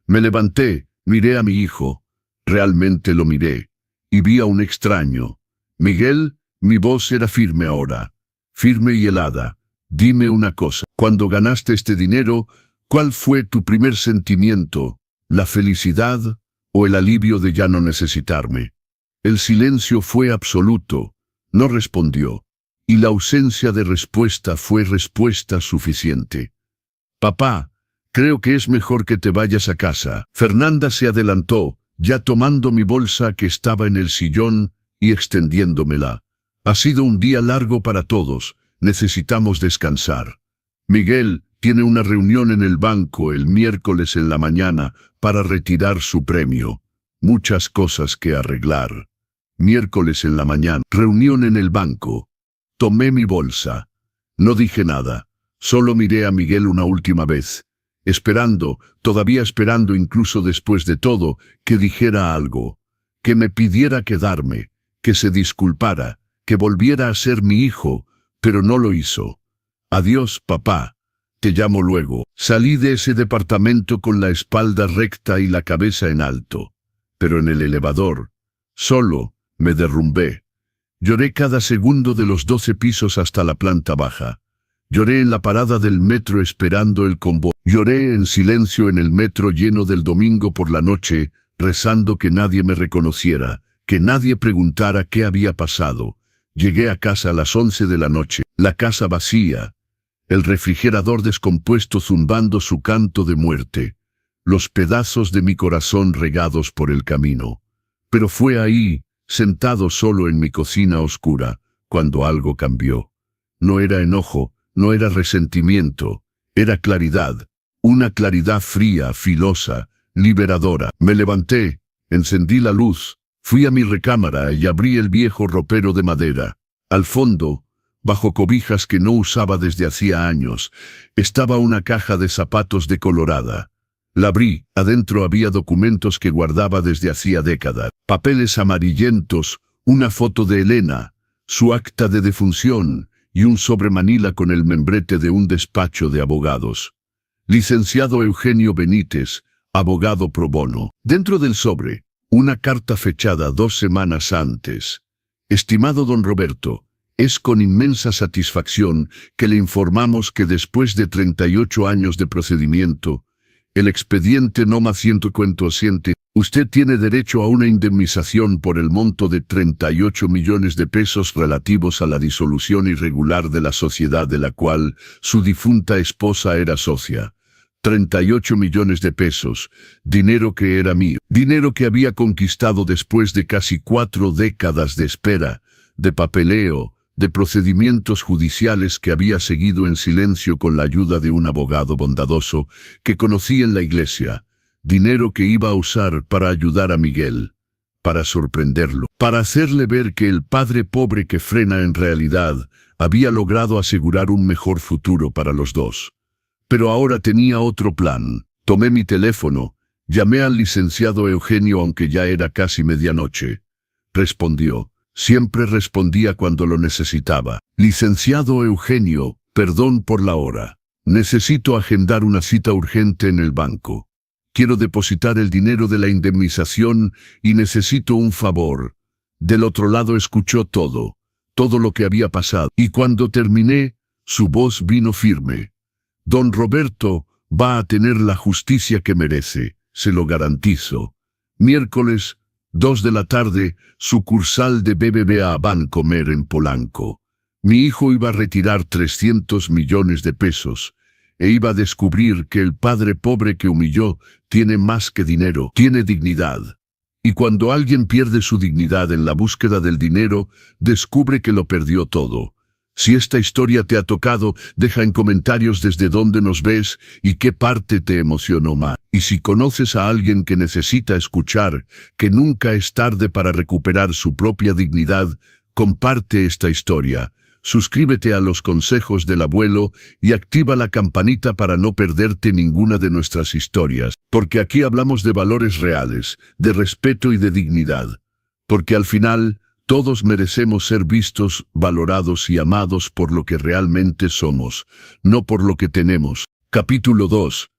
Me levanté, miré a mi hijo. Realmente lo miré. Y vi a un extraño. Miguel, mi voz era firme ahora. Firme y helada. Dime una cosa. Cuando ganaste este dinero, ¿cuál fue tu primer sentimiento? ¿La felicidad o el alivio de ya no necesitarme? El silencio fue absoluto. No respondió. Y la ausencia de respuesta fue respuesta suficiente. Papá, creo que es mejor que te vayas a casa. Fernanda se adelantó, ya tomando mi bolsa que estaba en el sillón y extendiéndomela. Ha sido un día largo para todos. Necesitamos descansar. Miguel tiene una reunión en el banco el miércoles en la mañana para retirar su premio. Muchas cosas que arreglar. Miércoles en la mañana. Reunión en el banco. Tomé mi bolsa. No dije nada. Solo miré a Miguel una última vez. Esperando, todavía esperando incluso después de todo, que dijera algo. Que me pidiera quedarme. Que se disculpara. Que volviera a ser mi hijo. Pero no lo hizo. Adiós, papá. Te llamo luego. Salí de ese departamento con la espalda recta y la cabeza en alto. Pero en el elevador, solo, me derrumbé. Lloré cada segundo de los 12 pisos hasta la planta baja. Lloré en la parada del metro esperando el convoy. Lloré en silencio en el metro lleno del domingo por la noche, rezando que nadie me reconociera, que nadie preguntara qué había pasado. Llegué a casa a las 11 de la noche, la casa vacía, el refrigerador descompuesto zumbando su canto de muerte, los pedazos de mi corazón regados por el camino. Pero fue ahí, sentado solo en mi cocina oscura, cuando algo cambió. No era enojo, no era resentimiento, era claridad, una claridad fría, filosa, liberadora. Me levanté, encendí la luz, fui a mi recámara y abrí el viejo ropero de madera. Al fondo, bajo cobijas que no usaba desde hacía años, estaba una caja de zapatos decolorada. La abrí, adentro había documentos que guardaba desde hacía décadas, papeles amarillentos, una foto de Elena, su acta de defunción y un sobre manila con el membrete de un despacho de abogados. Licenciado Eugenio Benítez, abogado pro bono. Dentro del sobre, una carta fechada 2 semanas antes. Estimado don Roberto, es con inmensa satisfacción que le informamos que después de 38 años de procedimiento, el expediente NOMA 157, usted tiene derecho a una indemnización por el monto de 38 millones de pesos relativos a la disolución irregular de la sociedad de la cual su difunta esposa era socia. 38 millones de pesos, dinero que era mío, dinero que había conquistado después de casi 4 décadas de espera, de papeleo, de procedimientos judiciales que había seguido en silencio con la ayuda de un abogado bondadoso que conocí en la iglesia, dinero que iba a usar para ayudar a Miguel, para sorprenderlo, para hacerle ver que el padre pobre que frena en realidad había logrado asegurar un mejor futuro para los dos. Pero ahora tenía otro plan. Tomé mi teléfono, llamé al licenciado Eugenio aunque ya era casi medianoche. Respondió. Siempre respondía cuando lo necesitaba. Licenciado Eugenio, perdón por la hora. Necesito agendar una cita urgente en el banco. Quiero depositar el dinero de la indemnización y necesito un favor. Del otro lado escuchó todo lo que había pasado. Y cuando terminé, su voz vino firme. Don Roberto va a tener la justicia que merece, se lo garantizo. Miércoles, 2 de la tarde, sucursal de BBVA Bancomer en Polanco. Mi hijo iba a retirar 300 millones de pesos, e iba a descubrir que el padre pobre que humilló tiene más que dinero, tiene dignidad. Y cuando alguien pierde su dignidad en la búsqueda del dinero, descubre que lo perdió todo. Si esta historia te ha tocado, deja en comentarios desde dónde nos ves y qué parte te emocionó más. Y si conoces a alguien que necesita escuchar que nunca es tarde para recuperar su propia dignidad, comparte esta historia. Suscríbete a los consejos del abuelo y activa la campanita para no perderte ninguna de nuestras historias, porque aquí hablamos de valores reales, de respeto y de dignidad. Porque al final, todos merecemos ser vistos, valorados y amados por lo que realmente somos, no por lo que tenemos. Capítulo 2.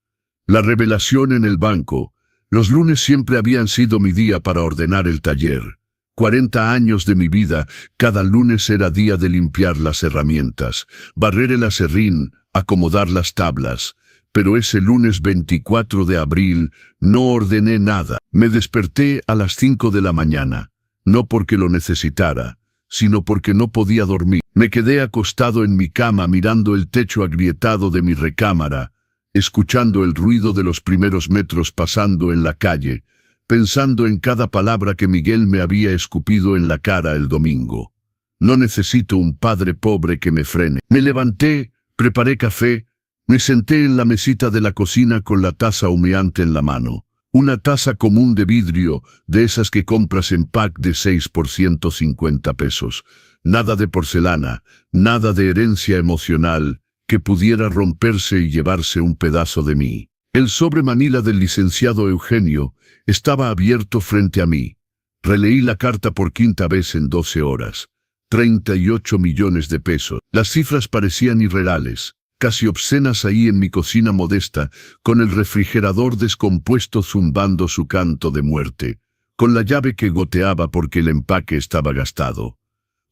La revelación en el banco. Los lunes siempre habían sido mi día para ordenar el taller. 40 años de mi vida, cada lunes era día de limpiar las herramientas, barrer el aserrín, acomodar las tablas. Pero ese lunes 24 de abril no ordené nada. Me desperté a las 5 de la mañana. No porque lo necesitara, sino porque no podía dormir. Me quedé acostado en mi cama mirando el techo agrietado de mi recámara, escuchando el ruido de los primeros metros pasando en la calle, pensando en cada palabra que Miguel me había escupido en la cara el domingo. No necesito un padre pobre que me frene. Me levanté, preparé café, me senté en la mesita de la cocina con la taza humeante en la mano. Una taza común de vidrio, de esas que compras en pack de 6 por 150 pesos. Nada de porcelana, nada de herencia emocional que pudiera romperse y llevarse un pedazo de mí. El sobre manila del licenciado Eugenio estaba abierto frente a mí. Releí la carta por quinta vez en 12 horas. 38 millones de pesos. Las cifras parecían irreales, casi obscenas ahí en mi cocina modesta, con el refrigerador descompuesto zumbando su canto de muerte, con la llave que goteaba porque el empaque estaba gastado.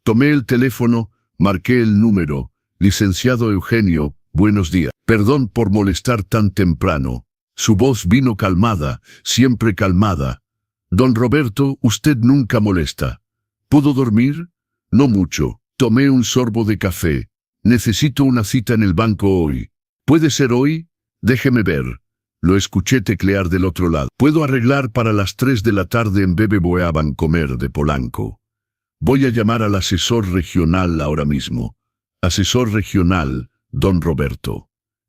Tomé el teléfono, marqué el número. Licenciado Eugenio, buenos días. Perdón por molestar tan temprano. Su voz vino calmada, siempre calmada. Don Roberto, usted nunca molesta. ¿Pudo dormir? No mucho. Tomé un sorbo de café. Necesito una cita en el banco hoy. ¿Puede ser hoy? Déjeme ver. Lo escuché teclear del otro lado. Puedo arreglar para las 3 de la tarde en BBVA Bancomer de Polanco. Voy a llamar al asesor regional ahora mismo. Asesor regional, don Roberto.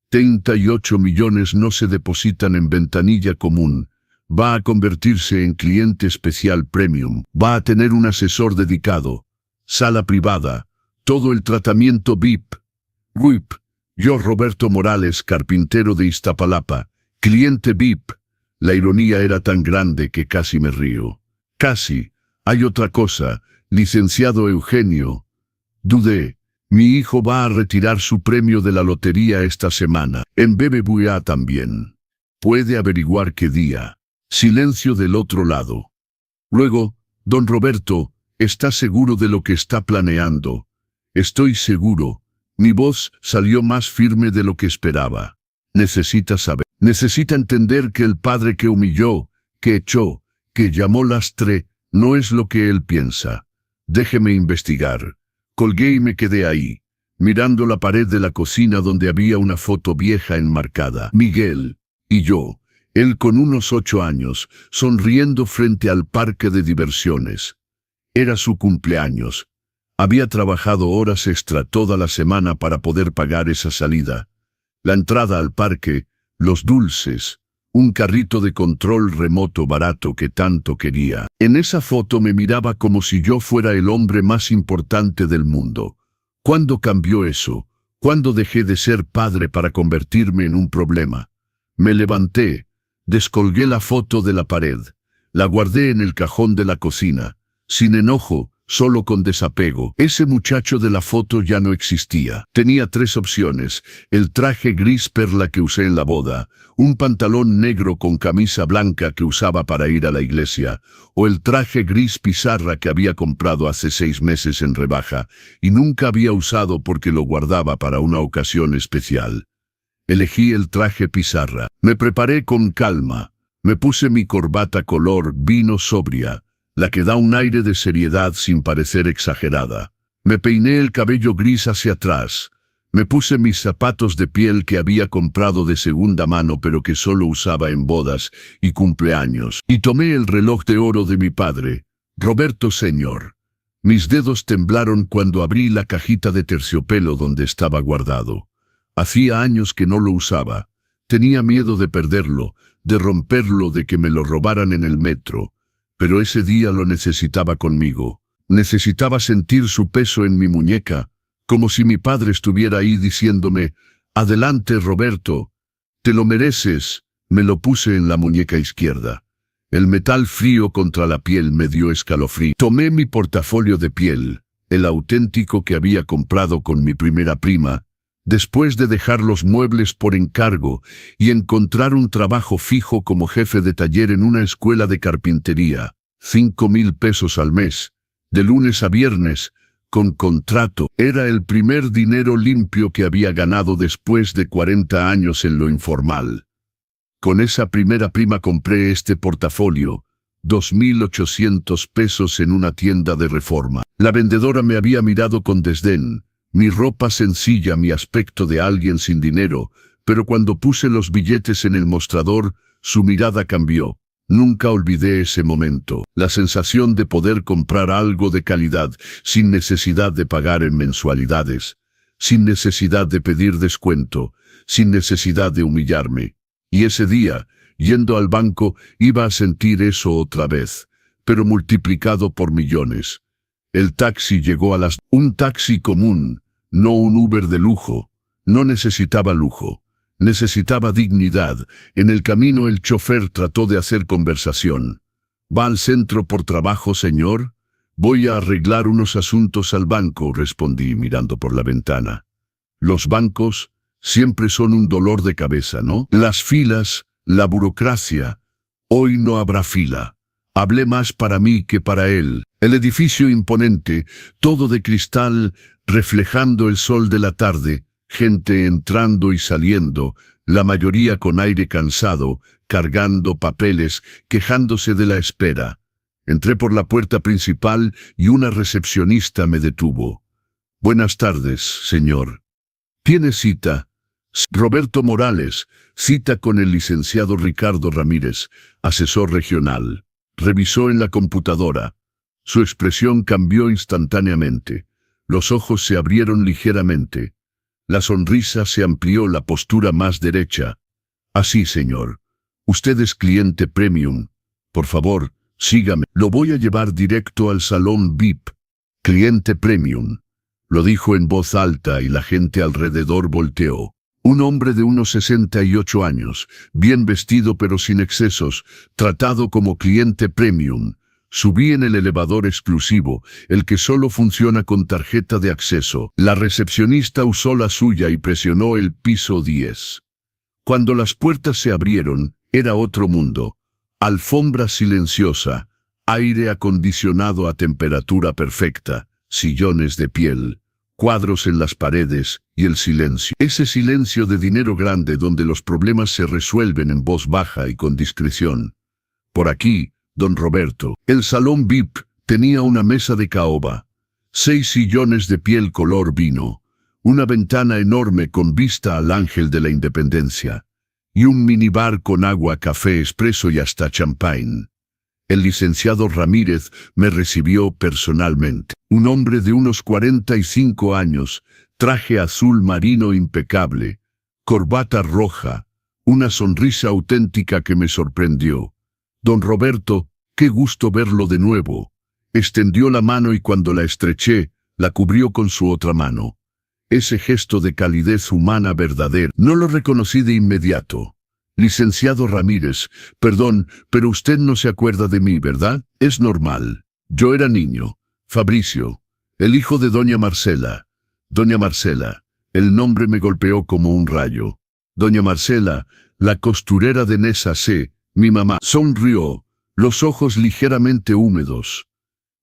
38 millones no se depositan en ventanilla común. Va a convertirse en cliente especial premium. Va a tener un asesor dedicado. Sala privada. Todo el tratamiento VIP. VIP. Yo, Roberto Morales, carpintero de Iztapalapa. Cliente VIP. La ironía era tan grande que casi me río. Casi. Hay otra cosa. Licenciado Eugenio. Dudé. Mi hijo va a retirar su premio de la lotería esta semana. En BBVA también. ¿Puede averiguar qué día? Silencio del otro lado. Luego, don Roberto, ¿está seguro de lo que está planeando? Estoy seguro. Mi voz salió más firme de lo que esperaba. Necesita saber. Necesita entender que el padre que humilló, que echó, que llamó lastre, no es lo que él piensa. Déjeme investigar. Colgué y me quedé ahí, mirando la pared de la cocina donde había una foto vieja enmarcada. Miguel y yo, él con unos 8 años, sonriendo frente al parque de diversiones. Era su cumpleaños. Había trabajado horas extra toda la semana para poder pagar esa salida. La entrada al parque, los dulces, un carrito de control remoto barato que tanto quería. En esa foto me miraba como si yo fuera el hombre más importante del mundo. ¿Cuándo cambió eso? ¿Cuándo dejé de ser padre para convertirme en un problema? Me levanté, descolgué la foto de la pared, la guardé en el cajón de la cocina, sin enojo, solo con desapego. Ese muchacho de la foto ya no existía. Tenía 3 opciones: el traje gris perla que usé en la boda, un pantalón negro con camisa blanca que usaba para ir a la iglesia, o el traje gris pizarra que había comprado hace 6 meses en rebaja, y nunca había usado porque lo guardaba para una ocasión especial. Elegí el traje pizarra. Me preparé con calma. Me puse mi corbata color vino sobria, la que da un aire de seriedad sin parecer exagerada. Me peiné el cabello gris hacia atrás. Me puse mis zapatos de piel que había comprado de segunda mano pero que solo usaba en bodas y cumpleaños. Y tomé el reloj de oro de mi padre, Roberto Señor. Mis dedos temblaron cuando abrí la cajita de terciopelo donde estaba guardado. Hacía años que no lo usaba. Tenía miedo de perderlo, de romperlo, de que me lo robaran en el metro. Pero ese día lo necesitaba conmigo. Necesitaba sentir su peso en mi muñeca, como si mi padre estuviera ahí diciéndome: «Adelante, Roberto, te lo mereces». Me lo puse en la muñeca izquierda. El metal frío contra la piel me dio escalofrío. Tomé mi portafolio de piel, el auténtico que había comprado con mi primera prima, después de dejar los muebles por encargo y encontrar un trabajo fijo como jefe de taller en una escuela de carpintería. 5,000 pesos al mes, de lunes a viernes, con contrato. Era el primer dinero limpio que había ganado después de 40 años en lo informal. Con esa primera prima compré este portafolio, 2,800 pesos en una tienda de Reforma. La vendedora me había mirado con desdén, mi ropa sencilla, mi aspecto de alguien sin dinero, pero cuando puse los billetes en el mostrador, su mirada cambió. Nunca olvidé ese momento, la sensación de poder comprar algo de calidad, sin necesidad de pagar en mensualidades, sin necesidad de pedir descuento, sin necesidad de humillarme. Y ese día, yendo al banco, iba a sentir eso otra vez, pero multiplicado por millones. El taxi llegó a las... Un taxi común, no un Uber de lujo. No necesitaba lujo. Necesitaba dignidad. En el camino el chofer trató de hacer conversación. ¿Va al centro por trabajo, señor? Voy a arreglar unos asuntos al banco, respondí mirando por la ventana. Los bancos siempre son un dolor de cabeza, ¿no? Las filas, la burocracia. Hoy no habrá fila. Hablé más para mí que para él. El edificio imponente, todo de cristal, reflejando el sol de la tarde, gente entrando y saliendo, la mayoría con aire cansado, cargando papeles, quejándose de la espera. Entré por la puerta principal y una recepcionista me detuvo. Buenas tardes, señor. ¿Tiene cita? Roberto Morales, cita con el licenciado Ricardo Ramírez, asesor regional. Revisó en la computadora. Su expresión cambió instantáneamente. Los ojos se abrieron ligeramente. La sonrisa se amplió, la postura más derecha. Así, señor. Usted es cliente premium. Por favor, sígame. Lo voy a llevar directo al salón VIP. Cliente premium. Lo dijo en voz alta y la gente alrededor volteó. Un hombre de unos 68 años, bien vestido pero sin excesos, tratado como cliente premium. Subí en el elevador exclusivo, el que solo funciona con tarjeta de acceso. La recepcionista usó la suya y presionó el piso 10. Cuando las puertas se abrieron, era otro mundo. Alfombra silenciosa, aire acondicionado a temperatura perfecta, sillones de piel, cuadros en las paredes y el silencio. Ese silencio de dinero grande donde los problemas se resuelven en voz baja y con discreción. Por aquí, don Roberto. El salón VIP tenía una mesa de caoba, 6 sillones de piel color vino, una ventana enorme con vista al Ángel de la Independencia, y un minibar con agua, café, espresso y hasta champagne. El licenciado Ramírez me recibió personalmente. Un hombre de unos 45 años, traje azul marino impecable, corbata roja, una sonrisa auténtica que me sorprendió. Don Roberto, qué gusto verlo de nuevo. Extendió la mano y cuando la estreché, la cubrió con su otra mano. Ese gesto de calidez humana verdadera. No lo reconocí de inmediato. Licenciado Ramírez, perdón, pero usted no se acuerda de mí, ¿verdad? Es normal. Yo era niño. Fabricio, el hijo de doña Marcela. Doña Marcela, el nombre me golpeó como un rayo. Doña Marcela, la costurera de Nesa C., mi mamá. Sonrió, los ojos ligeramente húmedos.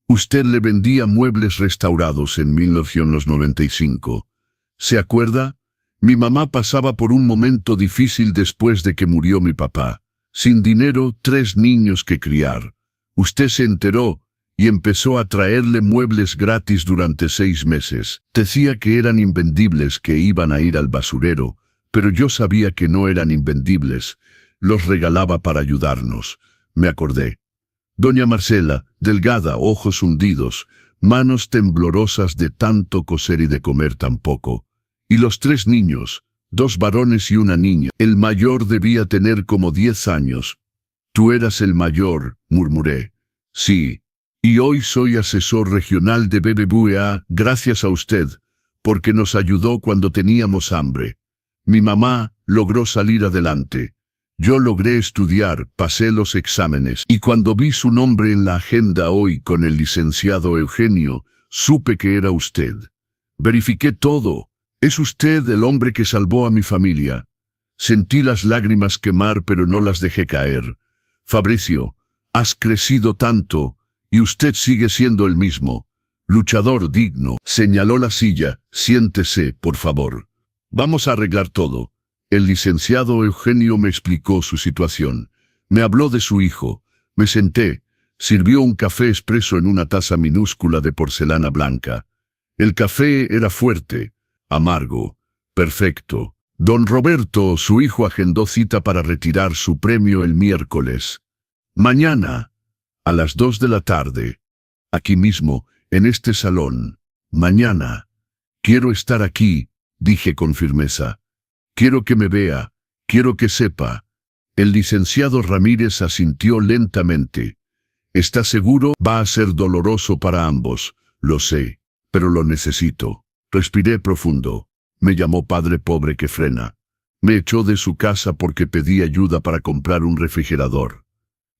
Usted le vendía muebles restaurados en 1995. ¿Se acuerda? Mi mamá pasaba por un momento difícil después de que murió mi papá. Sin dinero, 3 niños que criar. Usted se enteró y empezó a traerle muebles gratis durante 6 meses. Decía que eran invendibles, que iban a ir al basurero, pero yo sabía que no eran invendibles. Los regalaba para ayudarnos. Me acordé. Doña Marcela, delgada, ojos hundidos, manos temblorosas de tanto coser y de comer tan poco. Y los 3 niños, 2 varones y una niña. El mayor debía tener como 10 años. Tú eras el mayor, murmuré. Sí. Y hoy soy asesor regional de BBVA, gracias a usted, porque nos ayudó cuando teníamos hambre. Mi mamá logró salir adelante. Yo logré estudiar, pasé los exámenes, y cuando vi su nombre en la agenda hoy con el licenciado Eugenio, supe que era usted. Verifiqué todo. Es usted el hombre que salvó a mi familia. Sentí las lágrimas quemar, pero no las dejé caer. Fabricio, has crecido tanto, y usted sigue siendo el mismo. Luchador digno. Señaló la silla. Siéntese, por favor. Vamos a arreglar todo. El licenciado Eugenio me explicó su situación. Me habló de su hijo. Me senté. Sirvió un café expreso en una taza minúscula de porcelana blanca. El café era fuerte, amargo, perfecto. Don Roberto, su hijo, agendó cita para retirar su premio el miércoles. Mañana, a las 2 de la tarde. Aquí mismo, en este salón. Mañana. Quiero estar aquí, dije con firmeza. Quiero que me vea, quiero que sepa. El licenciado Ramírez asintió lentamente. ¿Está seguro? Va a ser doloroso para ambos, lo sé, pero lo necesito. Respiré profundo. Me llamó padre pobre que frena. Me echó de su casa porque pedí ayuda para comprar un refrigerador.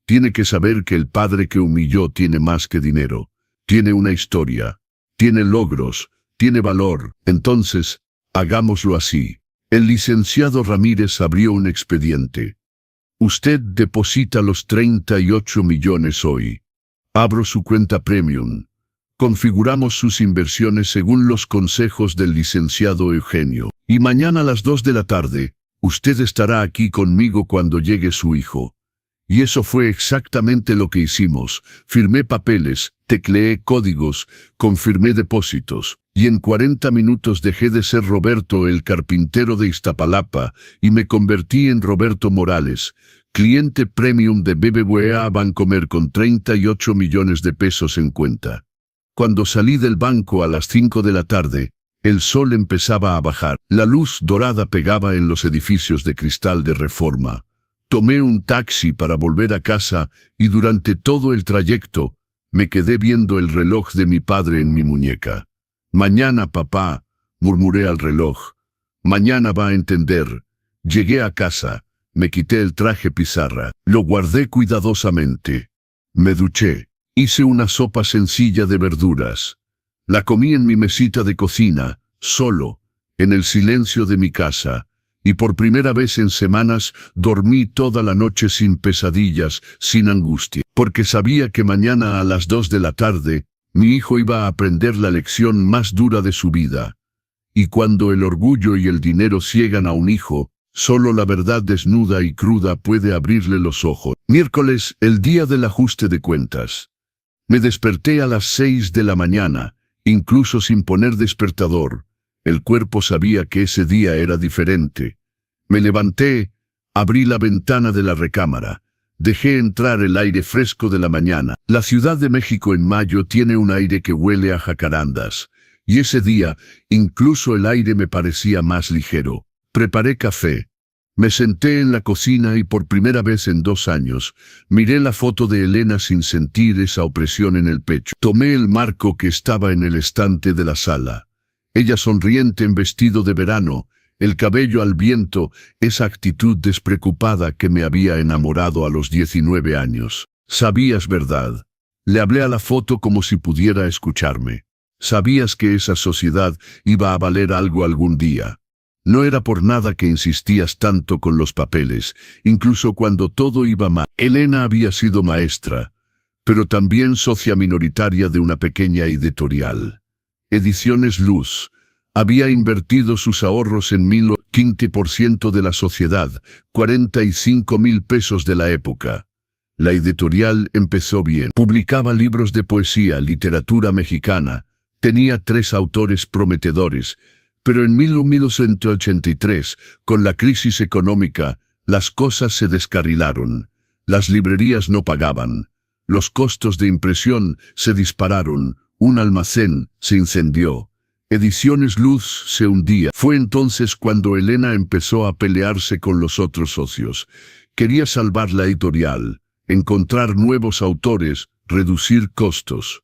Tiene que saber que el padre que humilló tiene más que dinero. Tiene una historia. Tiene logros. Tiene valor. Entonces, hagámoslo así. El licenciado Ramírez abrió un expediente. Usted deposita los 38 millones hoy. Abro su cuenta premium. Configuramos sus inversiones según los consejos del licenciado Eugenio. Y mañana a las 2 de la tarde, usted estará aquí conmigo cuando llegue su hijo. Y eso fue exactamente lo que hicimos. Firmé papeles, tecleé códigos, confirmé depósitos. Y en 40 minutos dejé de ser Roberto el carpintero de Iztapalapa y me convertí en Roberto Morales, cliente premium de BBVA Bancomer con 38 millones de pesos en cuenta. Cuando salí del banco a las 5 de la tarde, el sol empezaba a bajar. La luz dorada pegaba en los edificios de cristal de Reforma. Tomé un taxi para volver a casa y durante todo el trayecto me quedé viendo el reloj de mi padre en mi muñeca. Mañana, papá, murmuré al reloj. Mañana va a entender. Llegué a casa, me quité el traje pizarra, lo guardé cuidadosamente. Me duché, hice una sopa sencilla de verduras. La comí en mi mesita de cocina, solo, en el silencio de mi casa, y por primera vez en semanas dormí toda la noche sin pesadillas, sin angustia, porque sabía que mañana a las 2 de la tarde, mi hijo iba a aprender la lección más dura de su vida. Y cuando el orgullo y el dinero ciegan a un hijo, solo la verdad desnuda y cruda puede abrirle los ojos. Miércoles, el día del ajuste de cuentas. Me desperté a las 6 de la mañana, incluso sin poner despertador. El cuerpo sabía que ese día era diferente. Me levanté, abrí la ventana de la recámara. Dejé entrar el aire fresco de la mañana. La Ciudad de México en mayo tiene un aire que huele a jacarandas. Y ese día, incluso el aire me parecía más ligero. Preparé café. Me senté en la cocina y por primera vez en 2 años, miré la foto de Elena sin sentir esa opresión en el pecho. Tomé el marco que estaba en el estante de la sala. Ella sonriente en vestido de verano, el cabello al viento, esa actitud despreocupada que me había enamorado a los 19 años. Sabías verdad. Le hablé a la foto como si pudiera escucharme. Sabías que esa sociedad iba a valer algo algún día. No era por nada que insistías tanto con los papeles, incluso cuando todo iba mal. Elena había sido maestra, pero también socia minoritaria de una pequeña editorial. Ediciones Luz. Había invertido sus ahorros en 15% de la sociedad, 45,000 pesos de la época. La editorial empezó bien. Publicaba libros de poesía, literatura mexicana. Tenía 3 autores prometedores. Pero en 1983, con la crisis económica, las cosas se descarrilaron. Las librerías no pagaban. Los costos de impresión se dispararon. Un almacén se incendió. Ediciones Luz se hundía. Fue entonces cuando Elena empezó a pelearse con los otros socios. Quería salvar la editorial, encontrar nuevos autores, reducir costos.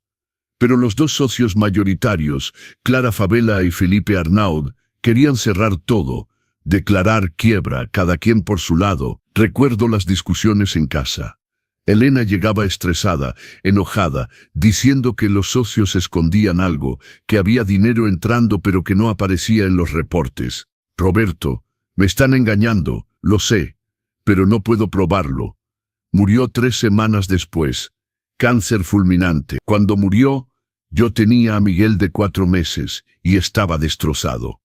Pero los 2 socios mayoritarios, Clara Favela y Felipe Arnaud, querían cerrar todo, declarar quiebra, cada quien por su lado. Recuerdo las discusiones en casa. Elena llegaba estresada, enojada, diciendo que los socios escondían algo, que había dinero entrando pero que no aparecía en los reportes. Roberto, me están engañando, lo sé, pero no puedo probarlo. Murió 3 semanas después. Cáncer fulminante. Cuando murió, yo tenía a Miguel de 4 meses y estaba destrozado.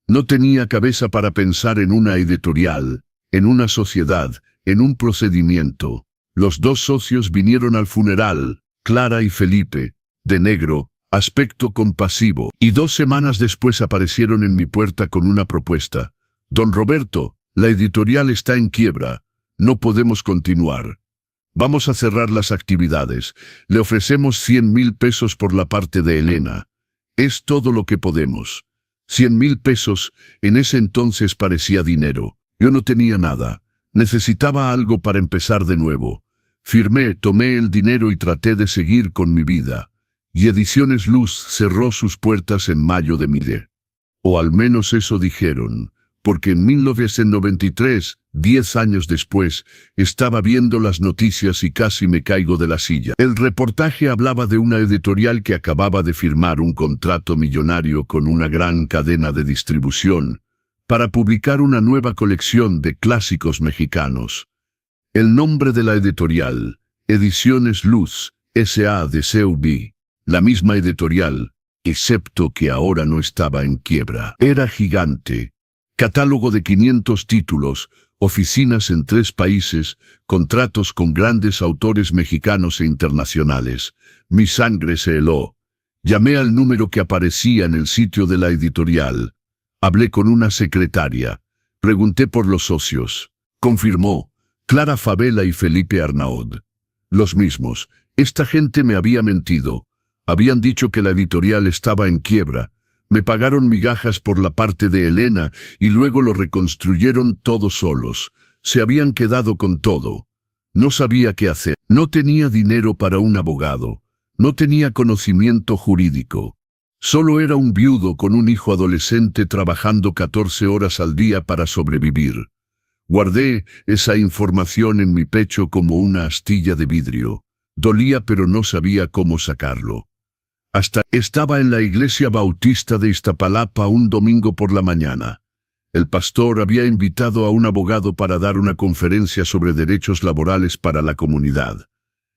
No tenía cabeza para pensar en una editorial, en una sociedad, en un procedimiento. Los 2 socios vinieron al funeral, Clara y Felipe, de negro, aspecto compasivo, y 2 semanas después aparecieron en mi puerta con una propuesta. Don Roberto, la editorial está en quiebra, no podemos continuar. Vamos a cerrar las actividades. Le ofrecemos 100,000 pesos por la parte de Elena. Es todo lo que podemos. 100,000 pesos, en ese entonces parecía dinero. Yo no tenía nada. Necesitaba algo para empezar de nuevo. Firmé, tomé el dinero y traté de seguir con mi vida. Y Ediciones Luz cerró sus puertas en mayo de 2000. O al menos eso dijeron, porque en 1993, 10 años después, estaba viendo las noticias y casi me caigo de la silla. El reportaje hablaba de una editorial que acababa de firmar un contrato millonario con una gran cadena de distribución para publicar una nueva colección de clásicos mexicanos. El nombre de la editorial, Ediciones Luz, S.A. de CUB, la misma editorial, excepto que ahora no estaba en quiebra. Era gigante. Catálogo de 500 títulos, oficinas en 3 países, contratos con grandes autores mexicanos e internacionales. Mi sangre se heló. Llamé al número que aparecía en el sitio de la editorial. Hablé con una secretaria. Pregunté por los socios. Confirmó, Clara Favela y Felipe Arnaud. Los mismos. Esta gente me había mentido. Habían dicho que la editorial estaba en quiebra. Me pagaron migajas por la parte de Elena y luego lo reconstruyeron todos solos. Se habían quedado con todo. No sabía qué hacer. No tenía dinero para un abogado. No tenía conocimiento jurídico. Solo era un viudo con un hijo adolescente trabajando 14 horas al día para sobrevivir. Guardé esa información en mi pecho como una astilla de vidrio. Dolía pero no sabía cómo sacarlo. Hasta estaba en la iglesia bautista de Iztapalapa un domingo por la mañana. El pastor había invitado a un abogado para dar una conferencia sobre derechos laborales para la comunidad.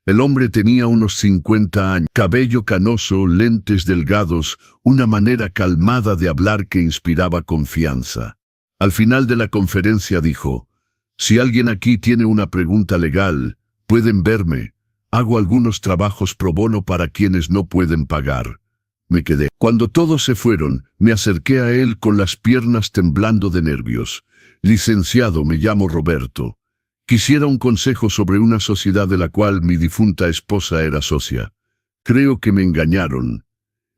El hombre tenía unos 50 años, cabello canoso, lentes delgados, una manera calmada de hablar que inspiraba confianza. Al final de la conferencia dijo, «Si alguien aquí tiene una pregunta legal, pueden verme. Hago algunos trabajos pro bono para quienes no pueden pagar». Me quedé. Cuando todos se fueron, me acerqué a él con las piernas temblando de nervios. «Licenciado, me llamo Roberto. Quisiera un consejo sobre una sociedad de la cual mi difunta esposa era socia. Creo que me engañaron».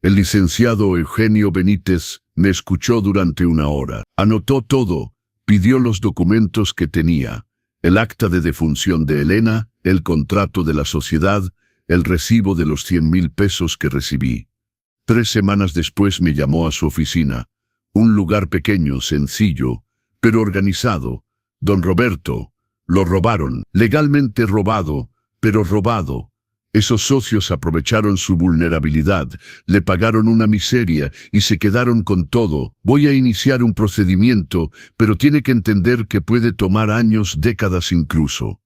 El licenciado Eugenio Benítez me escuchó durante 1 hora. Anotó todo, pidió los documentos que tenía, el acta de defunción de Elena, el contrato de la sociedad, el recibo de los 100,000 pesos que recibí. 3 semanas después me llamó a su oficina, un lugar pequeño, sencillo, pero organizado. «Don Roberto, lo robaron, legalmente robado, pero robado. Esos socios aprovecharon su vulnerabilidad, le pagaron una miseria y se quedaron con todo. Voy a iniciar un procedimiento, pero tiene que entender que puede tomar años, décadas incluso.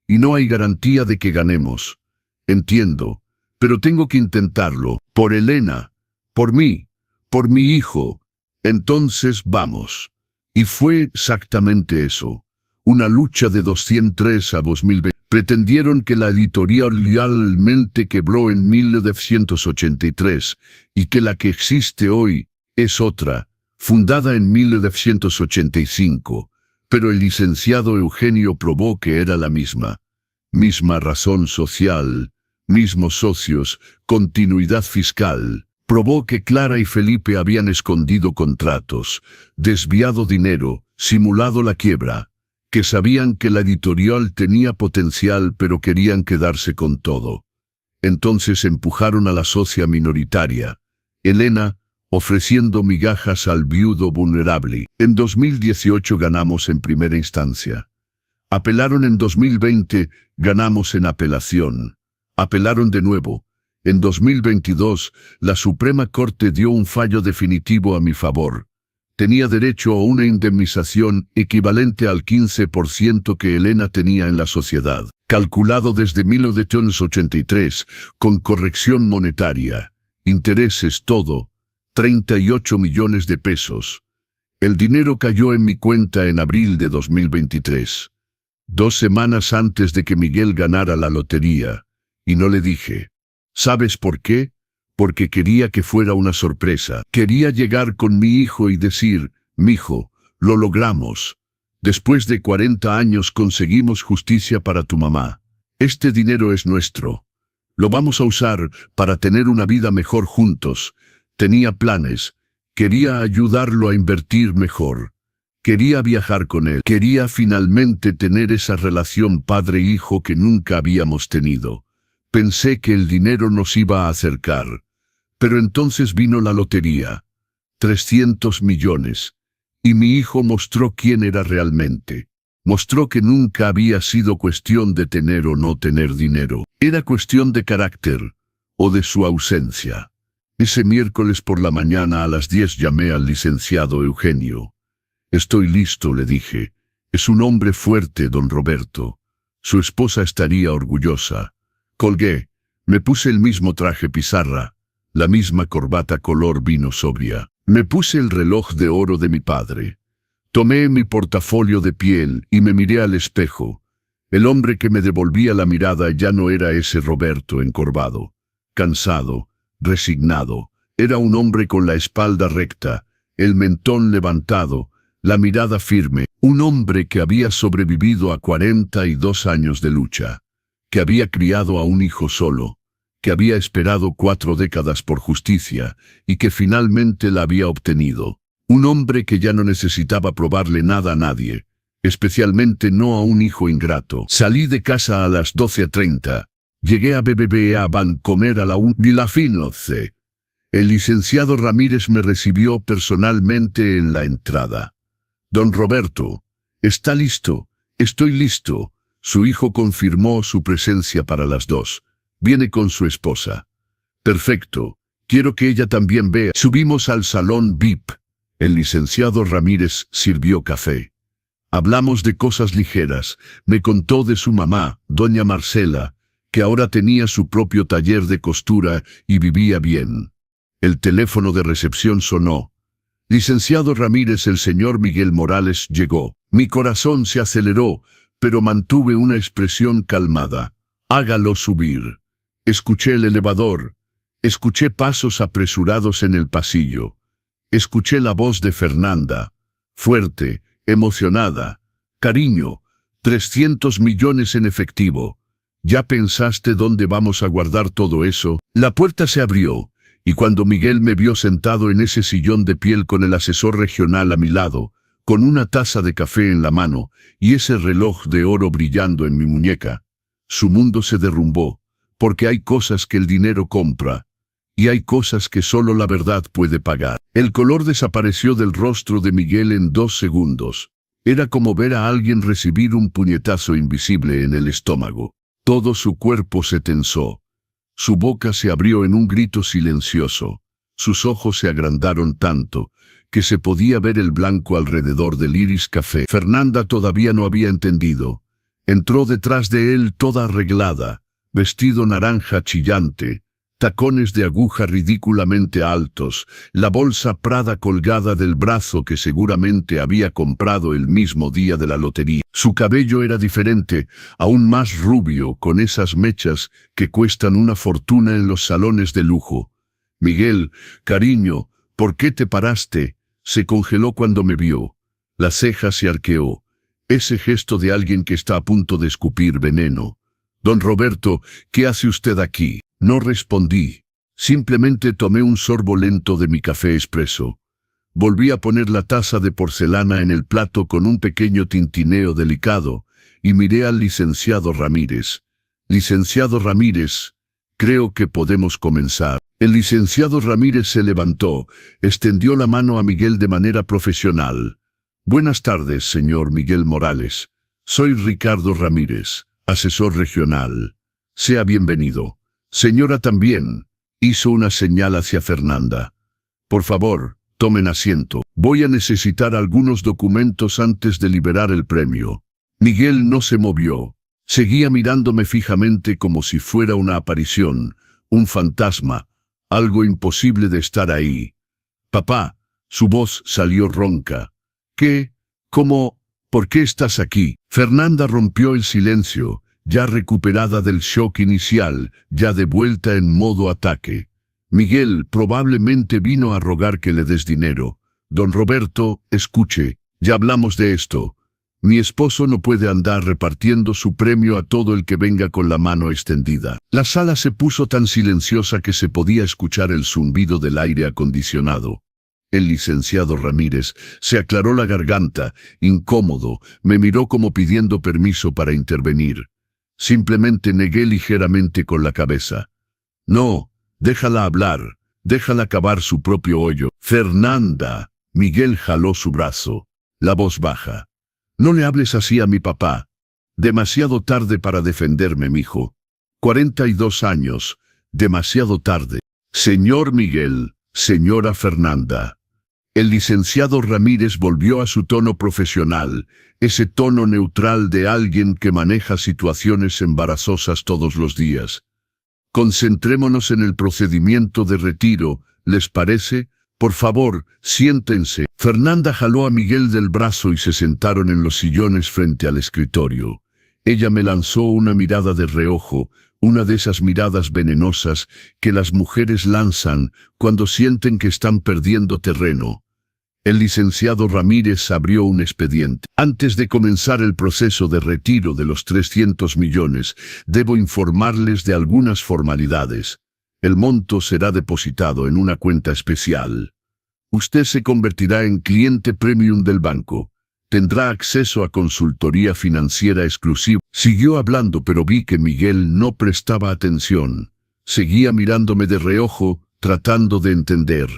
Y no hay garantía de que ganemos. Entiendo, pero tengo que intentarlo, por Elena, por mí, por mi hijo. Entonces vamos». Y fue exactamente eso. Una lucha de 2003 a 2020. Pretendieron que la editorial realmente quebró en 1983 y que la que existe hoy es otra, fundada en 1985, pero el licenciado Eugenio probó que era la misma. Misma razón social, mismos socios, continuidad fiscal. Probó que Clara y Felipe habían escondido contratos, desviado dinero, simulado la quiebra, que sabían que la editorial tenía potencial pero querían quedarse con todo. Entonces empujaron a la socia minoritaria, Elena, ofreciendo migajas al viudo vulnerable. En 2018 ganamos en primera instancia. Apelaron en 2020, ganamos en apelación. Apelaron de nuevo. En 2022, la Suprema Corte dio un fallo definitivo a mi favor. Tenía derecho a una indemnización equivalente al 15% que Elena tenía en la sociedad, calculado desde 1983, con corrección monetaria, intereses todo, 38 millones de pesos. El dinero cayó en mi cuenta en abril de 2023, 2 semanas antes de que Miguel ganara la lotería, y no le dije. ¿Sabes por qué? Porque quería que fuera una sorpresa. Quería llegar con mi hijo y decir, mijo, lo logramos. Después de 40 años conseguimos justicia para tu mamá. Este dinero es nuestro. Lo vamos a usar para tener una vida mejor juntos. Tenía planes. Quería ayudarlo a invertir mejor. Quería viajar con él. Quería finalmente tener esa relación padre-hijo que nunca habíamos tenido. Pensé que el dinero nos iba a acercar. Pero entonces vino la lotería. 300 millones. Y mi hijo mostró quién era realmente. Mostró que nunca había sido cuestión de tener o no tener dinero. Era cuestión de carácter, o de su ausencia. Ese miércoles por la mañana a las 10 llamé al licenciado Eugenio. Estoy listo, le dije. Es un hombre fuerte, don Roberto. Su esposa estaría orgullosa. Colgué. Me puse el mismo traje pizarra, la misma corbata color vino sobria. Me puse el reloj de oro de mi padre. Tomé mi portafolio de piel y me miré al espejo. El hombre que me devolvía la mirada ya no era ese Roberto encorvado, cansado, resignado. Era un hombre con la espalda recta, el mentón levantado, la mirada firme. Un hombre que había sobrevivido a 42 años de lucha, que había criado a un hijo solo, que había esperado 4 décadas por justicia y que finalmente la había obtenido. Un hombre que ya no necesitaba probarle nada a nadie, especialmente no a un hijo ingrato. Salí de casa a las 12:30. Llegué a BBVA Bancomer a la 1:15. El licenciado Ramírez me recibió personalmente en la entrada. Don Roberto, ¿está listo? Estoy listo. Su hijo confirmó su presencia para las 2. Viene con su esposa. Perfecto. Quiero que ella también vea. Subimos al salón VIP. El licenciado Ramírez sirvió café. Hablamos de cosas ligeras. Me contó de su mamá, doña Marcela, que ahora tenía su propio taller de costura y vivía bien. El teléfono de recepción sonó. Licenciado Ramírez, el señor Miguel Morales llegó. Mi corazón se aceleró, pero mantuve una expresión calmada. Hágalo subir. Escuché el elevador. Escuché pasos apresurados en el pasillo. Escuché la voz de Fernanda, fuerte, emocionada. Cariño, 300 millones en efectivo. ¿Ya pensaste dónde vamos a guardar todo eso? La puerta se abrió, y cuando Miguel me vio sentado en ese sillón de piel con el asesor regional a mi lado, con una taza de café en la mano y ese reloj de oro brillando en mi muñeca, su mundo se derrumbó, porque hay cosas que el dinero compra, y hay cosas que solo la verdad puede pagar. El color desapareció del rostro de Miguel en 2 segundos. Era como ver a alguien recibir un puñetazo invisible en el estómago. Todo su cuerpo se tensó. Su boca se abrió en un grito silencioso. Sus ojos se agrandaron tanto que se podía ver el blanco alrededor del iris café. Fernanda todavía no había entendido. Entró detrás de él toda arreglada, vestido naranja chillante, tacones de aguja ridículamente altos, la bolsa Prada colgada del brazo que seguramente había comprado el mismo día de la lotería. Su cabello era diferente, aún más rubio, con esas mechas que cuestan una fortuna en los salones de lujo. Miguel, cariño, ¿por qué te paraste? Se congeló cuando me vio. La ceja se arqueó. Ese gesto de alguien que está a punto de escupir veneno. Don Roberto, ¿qué hace usted aquí? No respondí. Simplemente tomé un sorbo lento de mi café expreso. Volví a poner la taza de porcelana en el plato con un pequeño tintineo delicado y miré al licenciado Ramírez. Licenciado Ramírez, creo que podemos comenzar. El licenciado Ramírez se levantó, extendió la mano a Miguel de manera profesional. Buenas tardes, señor Miguel Morales. Soy Ricardo Ramírez, asesor regional. Sea bienvenido. Señora también. Hizo una señal hacia Fernanda. Por favor, tomen asiento. Voy a necesitar algunos documentos antes de liberar el premio. Miguel no se movió. Seguía mirándome fijamente como si fuera una aparición, un fantasma, algo imposible de estar ahí. Papá, su voz salió ronca. ¿Qué? ¿Cómo? ¿Por qué estás aquí? Fernanda rompió el silencio, ya recuperada del shock inicial, ya de vuelta en modo ataque. Miguel probablemente vino a rogar que le des dinero. Don Roberto, escuche, ya hablamos de esto. Mi esposo no puede andar repartiendo su premio a todo el que venga con la mano extendida. La sala se puso tan silenciosa que se podía escuchar el zumbido del aire acondicionado. El licenciado Ramírez se aclaró la garganta, incómodo, me miró como pidiendo permiso para intervenir. Simplemente negué ligeramente con la cabeza. No, déjala hablar, déjala cavar su propio hoyo. Fernanda, Miguel jaló su brazo, la voz baja. No le hables así a mi papá. Demasiado tarde para defenderme, mijo. 42 años, demasiado tarde. Señor Miguel, señora Fernanda. El licenciado Ramírez volvió a su tono profesional, ese tono neutral de alguien que maneja situaciones embarazosas todos los días. Concentrémonos en el procedimiento de retiro, ¿les parece? Por favor, siéntense. Fernanda jaló a Miguel del brazo y se sentaron en los sillones frente al escritorio. Ella me lanzó una mirada de reojo, una de esas miradas venenosas que las mujeres lanzan cuando sienten que están perdiendo terreno. El licenciado Ramírez abrió un expediente. Antes de comenzar el proceso de retiro de los 300 millones, debo informarles de algunas formalidades. El monto será depositado en una cuenta especial. Usted se convertirá en cliente premium del banco. Tendrá acceso a consultoría financiera exclusiva. Siguió hablando, pero vi que Miguel no prestaba atención. Seguía mirándome de reojo, tratando de entender.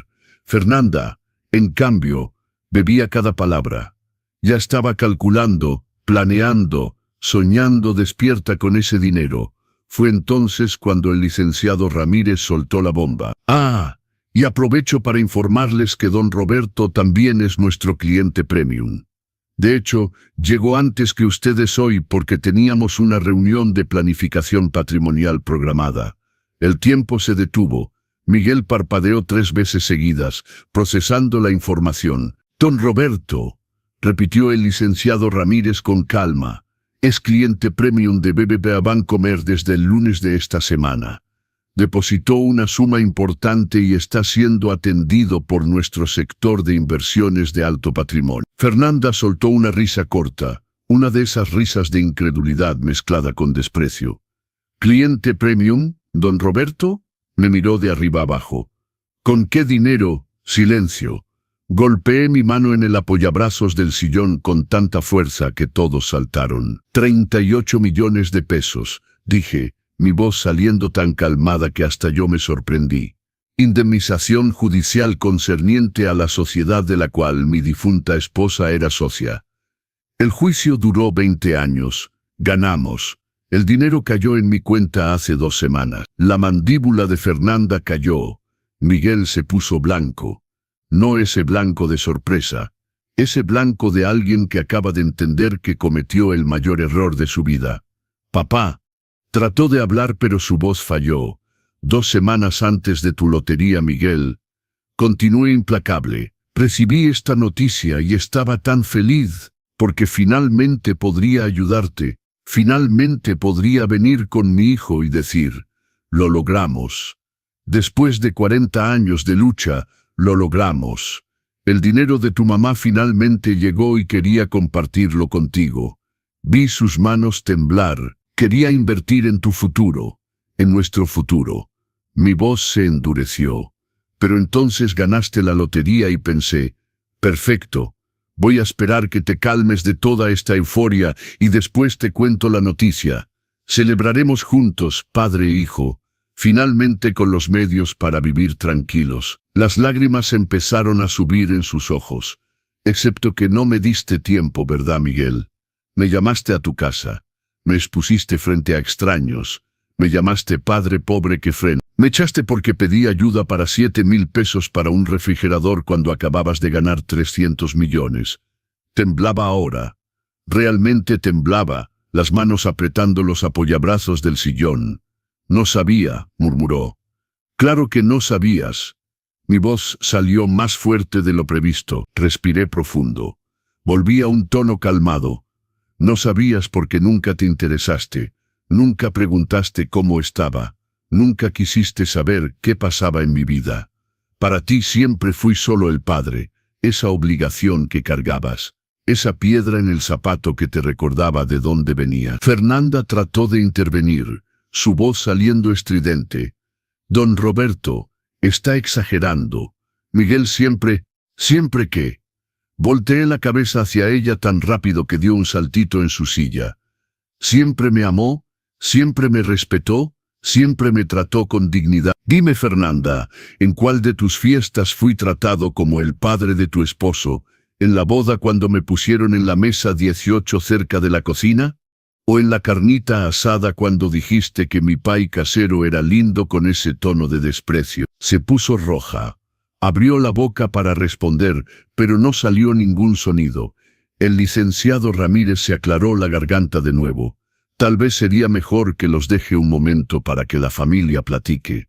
Fernanda, en cambio, bebía cada palabra. Ya estaba calculando, planeando, soñando despierta con ese dinero. Fue entonces cuando el licenciado Ramírez soltó la bomba. Y aprovecho para informarles que don Roberto también es nuestro cliente premium. De hecho, llegó antes que ustedes hoy porque teníamos una reunión de planificación patrimonial programada. El tiempo se detuvo. Miguel parpadeó 3 veces seguidas, procesando la información. Don Roberto, repitió el licenciado Ramírez con calma. Es cliente premium de BBVA Bancomer desde el lunes de esta semana. Depositó una suma importante y está siendo atendido por nuestro sector de inversiones de alto patrimonio. Fernanda soltó una risa corta, una de esas risas de incredulidad mezclada con desprecio. ¿Cliente premium, don Roberto? Me miró de arriba abajo. ¿Con qué dinero? Silencio. Golpeé mi mano en el apoyabrazos del sillón con tanta fuerza que todos saltaron. 38 millones de pesos, dije, mi voz saliendo tan calmada que hasta yo me sorprendí. Indemnización judicial concerniente a la sociedad de la cual mi difunta esposa era socia. El juicio duró 20 años. Ganamos. El dinero cayó en mi cuenta hace 2 semanas. La mandíbula de Fernanda cayó. Miguel se puso blanco. No ese blanco de sorpresa, ese blanco de alguien que acaba de entender que cometió el mayor error de su vida. Papá, trató de hablar pero su voz falló. 2 semanas antes de tu lotería, Miguel. Continué implacable. Recibí esta noticia y estaba tan feliz, porque finalmente podría ayudarte. Finalmente podría venir con mi hijo y decir, lo logramos. Después de 40 años de lucha, lo logramos. El dinero de tu mamá finalmente llegó y quería compartirlo contigo. Vi sus manos temblar. Quería invertir en tu futuro, en nuestro futuro. Mi voz se endureció. Pero entonces ganaste la lotería y pensé, perfecto, voy a esperar que te calmes de toda esta euforia y después te cuento la noticia. Celebraremos juntos, padre e hijo. finalmente con los medios para vivir tranquilos. Las lágrimas empezaron a subir en sus ojos. Excepto que no me diste tiempo, ¿verdad, Miguel? Me llamaste a tu casa. Me expusiste frente a extraños. Me llamaste padre pobre que frena. Me echaste porque pedí ayuda para 7,000 pesos para un refrigerador cuando acababas de ganar 300 millones. Temblaba ahora. Realmente temblaba, las manos apretando los apoyabrazos del sillón. No sabía, murmuró. Claro que no sabías. Mi voz salió más fuerte de lo previsto. Respiré profundo. Volví a un tono calmado. No sabías porque nunca te interesaste. Nunca preguntaste cómo estaba. Nunca quisiste saber qué pasaba en mi vida. Para ti siempre fui solo el padre, esa obligación que cargabas, esa piedra en el zapato que te recordaba de dónde venía. Fernanda trató de intervenir, su voz saliendo estridente. Don Roberto, está exagerando. Miguel siempre que... Volteé la cabeza hacia ella tan rápido que dio un saltito en su silla. Siempre me amó, siempre me respetó, siempre me trató con dignidad. Dime, Fernanda, ¿en cuál de tus fiestas fui tratado como el padre de tu esposo? ¿En la boda cuando me pusieron en la mesa 18 cerca de la cocina? ¿O en la carnita asada cuando dijiste que mi pai casero era lindo con ese tono de desprecio? Se puso roja. Abrió la boca para responder, pero no salió ningún sonido. El licenciado Ramírez se aclaró la garganta de nuevo. Tal vez sería mejor que los deje un momento para que la familia platique.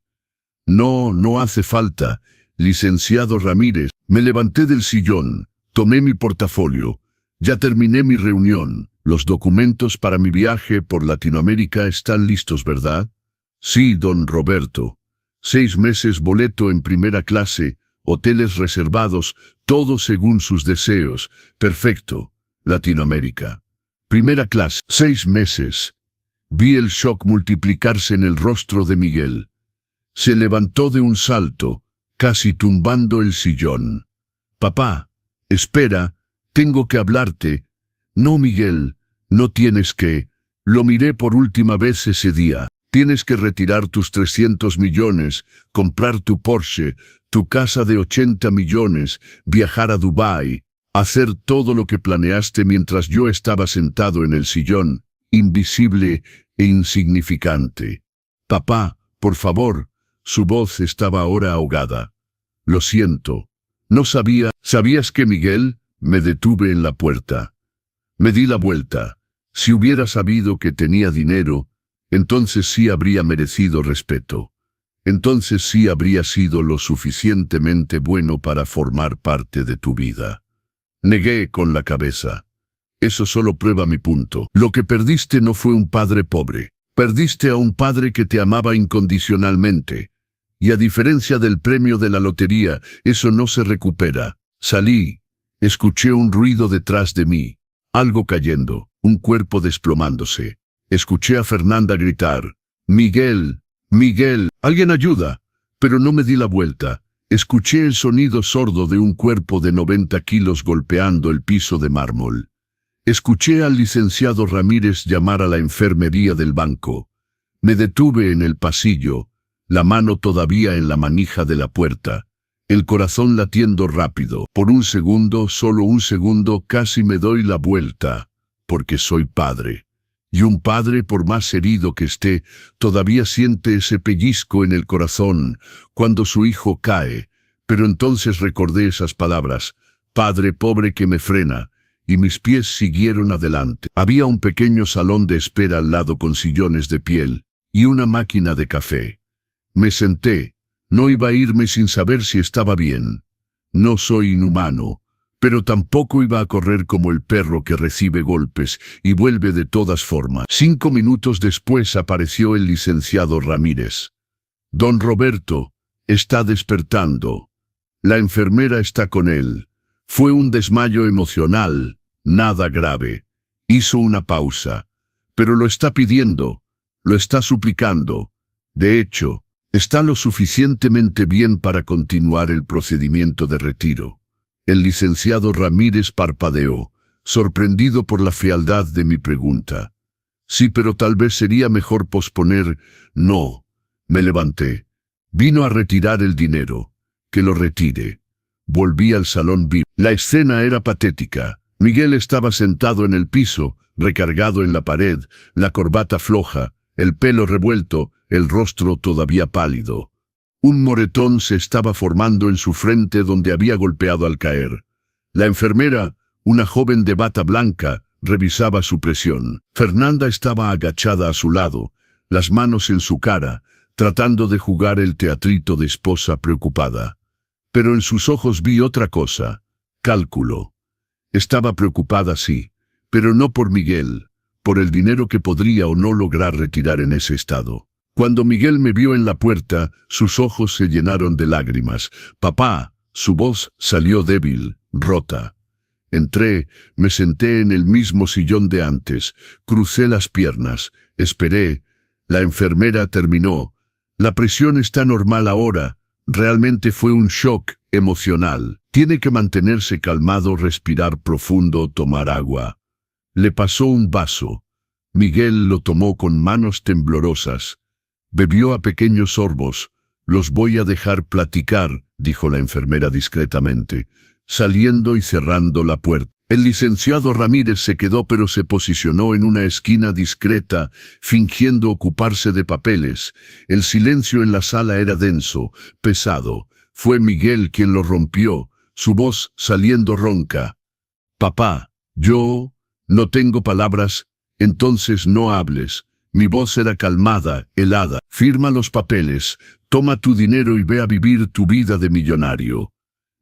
No hace falta, licenciado Ramírez. Me levanté del sillón, tomé mi portafolio. Ya terminé mi reunión. Los documentos para mi viaje por Latinoamérica están listos, ¿verdad? Sí, don Roberto. 6 meses boleto en primera clase, hoteles reservados, todo según sus deseos. Perfecto. Latinoamérica. Primera clase. 6 meses. Vi el shock multiplicarse en el rostro de Miguel. Se levantó de un salto, casi tumbando el sillón. Papá, espera, tengo que hablarte. No, Miguel, no tienes que. Lo miré por última vez ese día. Tienes que retirar tus 300 millones, comprar tu Porsche, tu casa de 80 millones, viajar a Dubái, hacer todo lo que planeaste mientras yo estaba sentado en el sillón, invisible e insignificante. Papá, por favor. Su voz estaba ahora ahogada. Lo siento. No sabía. ¿Sabías que, Miguel? Me detuve en la puerta. Me di la vuelta. Si hubiera sabido que tenía dinero, entonces sí habría merecido respeto. Entonces sí habría sido lo suficientemente bueno para formar parte de tu vida. Negué con la cabeza. Eso solo prueba mi punto. Lo que perdiste no fue un padre pobre. Perdiste a un padre que te amaba incondicionalmente. Y a diferencia del premio de la lotería, eso no se recupera. Salí. Escuché un ruido detrás de mí. Algo cayendo, un cuerpo desplomándose. Escuché a Fernanda gritar, «Miguel, Miguel, alguien ayuda». Pero no me di la vuelta. Escuché el sonido sordo de un cuerpo de 90 kilos golpeando el piso de mármol. Escuché al licenciado Ramírez llamar a la enfermería del banco. Me detuve en el pasillo, la mano todavía en la manija de la puerta, el corazón latiendo rápido. Por un segundo, solo un segundo, casi me doy la vuelta, porque soy padre. Y un padre, por más herido que esté, todavía siente ese pellizco en el corazón cuando su hijo cae. Pero entonces recordé esas palabras, padre pobre que me frena, y mis pies siguieron adelante. Había un pequeño salón de espera al lado con sillones de piel y una máquina de café. Me senté. No iba a irme sin saber si estaba bien. No soy inhumano, pero tampoco iba a correr como el perro que recibe golpes y vuelve de todas formas. 5 minutos después apareció el licenciado Ramírez. Don Roberto, está despertando. La enfermera está con él. Fue un desmayo emocional, nada grave. Hizo una pausa. Pero lo está pidiendo, lo está suplicando. De hecho, está lo suficientemente bien para continuar el procedimiento de retiro. El licenciado Ramírez parpadeó, sorprendido por la frialdad de mi pregunta. Sí, pero tal vez sería mejor posponer. No, Me levanté. Vino a retirar el dinero. Que lo retire. Volví al salón VIP. La escena era patética. Miguel estaba sentado en el piso, recargado en la pared, la corbata floja, el pelo revuelto, el rostro todavía pálido. Un moretón se estaba formando en su frente donde había golpeado al caer. La enfermera, una joven de bata blanca, revisaba su presión. Fernanda estaba agachada a su lado, las manos en su cara, tratando de jugar el teatrito de esposa preocupada. Pero en sus ojos vi otra cosa: cálculo. Estaba preocupada, sí, pero no por Miguel, por el dinero que podría o no lograr retirar en ese estado. Cuando Miguel me vio en la puerta, sus ojos se llenaron de lágrimas. «Papá», su voz salió débil, rota. Entré, me senté en el mismo sillón de antes, crucé las piernas, esperé. La enfermera terminó. «La presión está normal ahora». Realmente fue un shock emocional. Tiene que mantenerse calmado, respirar profundo, tomar agua. Le pasó un vaso. Miguel lo tomó con manos temblorosas. Bebió a pequeños sorbos. «Los voy a dejar platicar», dijo la enfermera discretamente, saliendo y cerrando la puerta. El licenciado Ramírez se quedó, pero se posicionó en una esquina discreta, fingiendo ocuparse de papeles. El silencio en la sala era denso, pesado. Fue Miguel quien lo rompió, su voz saliendo ronca. «Papá, yo no tengo palabras». «Entonces no hables». Mi voz era calmada, helada. «Firma los papeles, toma tu dinero y ve a vivir tu vida de millonario».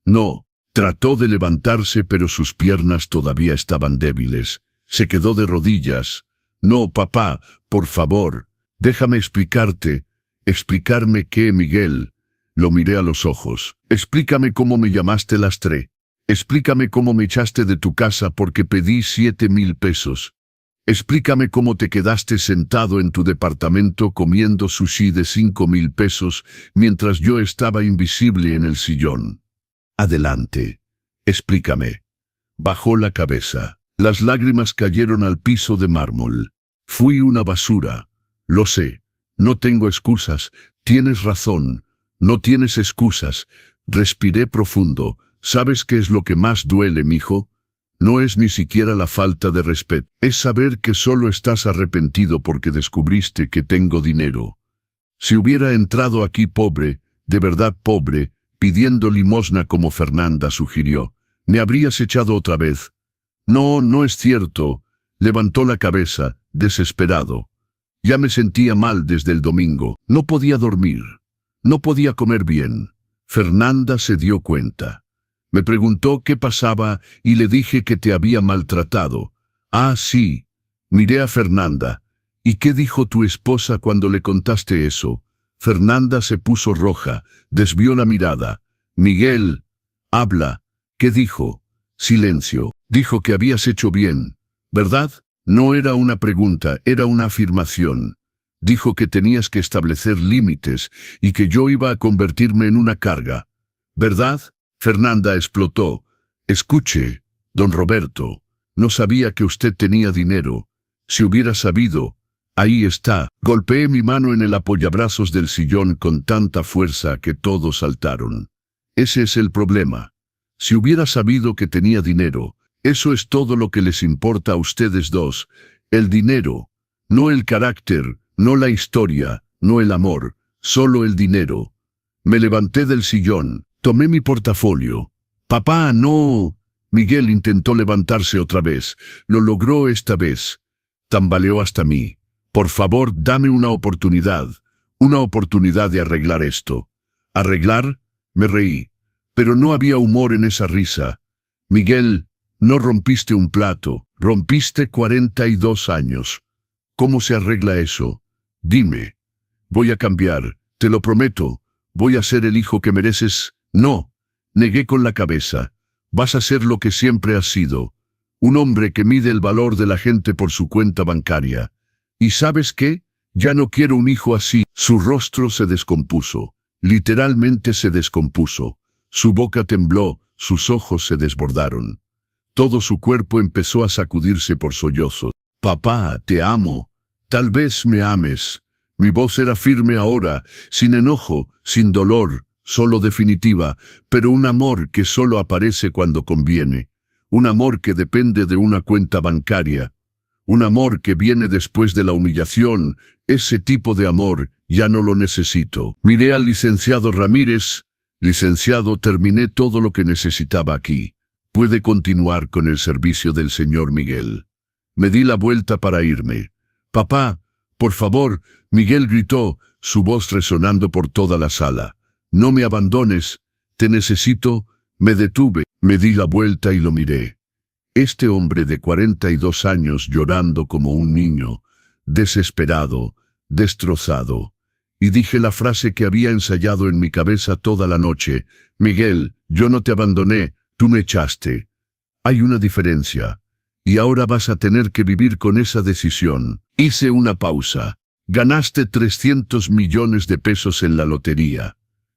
«No». Trató de levantarse, pero sus piernas todavía estaban débiles. Se quedó de rodillas. «No, papá, por favor, déjame explicarte». «¿Explicarme qué, Miguel?» Lo miré a los ojos. «Explícame cómo me llamaste lastre. Explícame cómo me echaste de tu casa porque pedí 7,000 pesos. Explícame cómo te quedaste sentado en tu departamento comiendo sushi de 5,000 pesos mientras yo estaba invisible en el sillón. Adelante. Explícame». Bajó la cabeza. Las lágrimas cayeron al piso de mármol. «Fui una basura. Lo sé. No tengo excusas. Tienes razón. No tienes excusas». Respiré profundo. «¿Sabes qué es lo que más duele, mijo? No es ni siquiera la falta de respeto. Es saber que solo estás arrepentido porque descubriste que tengo dinero. Si hubiera entrado aquí pobre, de verdad pobre, pidiendo limosna como Fernanda sugirió, me habrías echado otra vez». «No, no es cierto». Levantó la cabeza, desesperado. Ya me sentía mal desde el domingo. No podía dormir. No podía comer bien. Fernanda se dio cuenta. Me preguntó qué pasaba y le dije que te había maltratado. «Ah, sí». Miré a Fernanda. «¿Y qué dijo tu esposa cuando le contaste eso?» Fernanda se puso roja, desvió la mirada. «Miguel, habla». «¿Qué dijo?» «Silencio». «Dijo que habías hecho bien, ¿verdad?» No era una pregunta, era una afirmación. Dijo que tenías que establecer límites y que yo iba a convertirme en una carga, ¿verdad?» Fernanda explotó. «Escuche, don Roberto, no sabía que usted tenía dinero. Si hubiera sabido, ahí está». Golpeé mi mano en el apoyabrazos del sillón con tanta fuerza que todos saltaron. «Ese es el problema. Si hubiera sabido que tenía dinero, eso es todo lo que les importa a ustedes dos. El dinero, no el carácter, no la historia, no el amor, solo el dinero». Me levanté del sillón. Tomé mi portafolio. «Papá, no». Miguel intentó levantarse otra vez. Lo logró esta vez. Tambaleó hasta mí. «Por favor, dame una oportunidad de arreglar esto». «¿Arreglar?» Me reí. Pero no había humor en esa risa. «Miguel, no rompiste un plato, rompiste 42 años. ¿Cómo se arregla eso? Dime». «Voy a cambiar, te lo prometo. Voy a ser el hijo que mereces». «No», negué con la cabeza. «Vas a ser lo que siempre has sido, un hombre que mide el valor de la gente por su cuenta bancaria. ¿Y sabes qué? Ya no quiero un hijo así». Su rostro se descompuso, literalmente se descompuso. Su boca tembló, sus ojos se desbordaron. Todo su cuerpo empezó a sacudirse por sollozos. «Papá, te amo. Tal vez me ames, Mi voz era firme ahora, sin enojo, sin dolor, solo definitiva, pero un amor que solo aparece cuando conviene. Un amor que depende de una cuenta bancaria. Un amor que viene después de la humillación. Ese tipo de amor ya no lo necesito. Miré al licenciado Ramírez. Licenciado, terminé todo lo que necesitaba aquí. Puede continuar con el servicio del señor Miguel. Me di la vuelta para irme. Papá, por favor, Miguel gritó, su voz resonando por toda la sala. No me abandones, te necesito. Me detuve, me di la vuelta y lo miré. Este hombre de 42 años llorando como un niño, desesperado, destrozado. Y dije la frase que había ensayado en mi cabeza toda la noche. Miguel, yo no te abandoné, tú me echaste. Hay una diferencia. Y ahora vas a tener que vivir con esa decisión. Hice una pausa. Ganaste 300 millones de pesos en la lotería.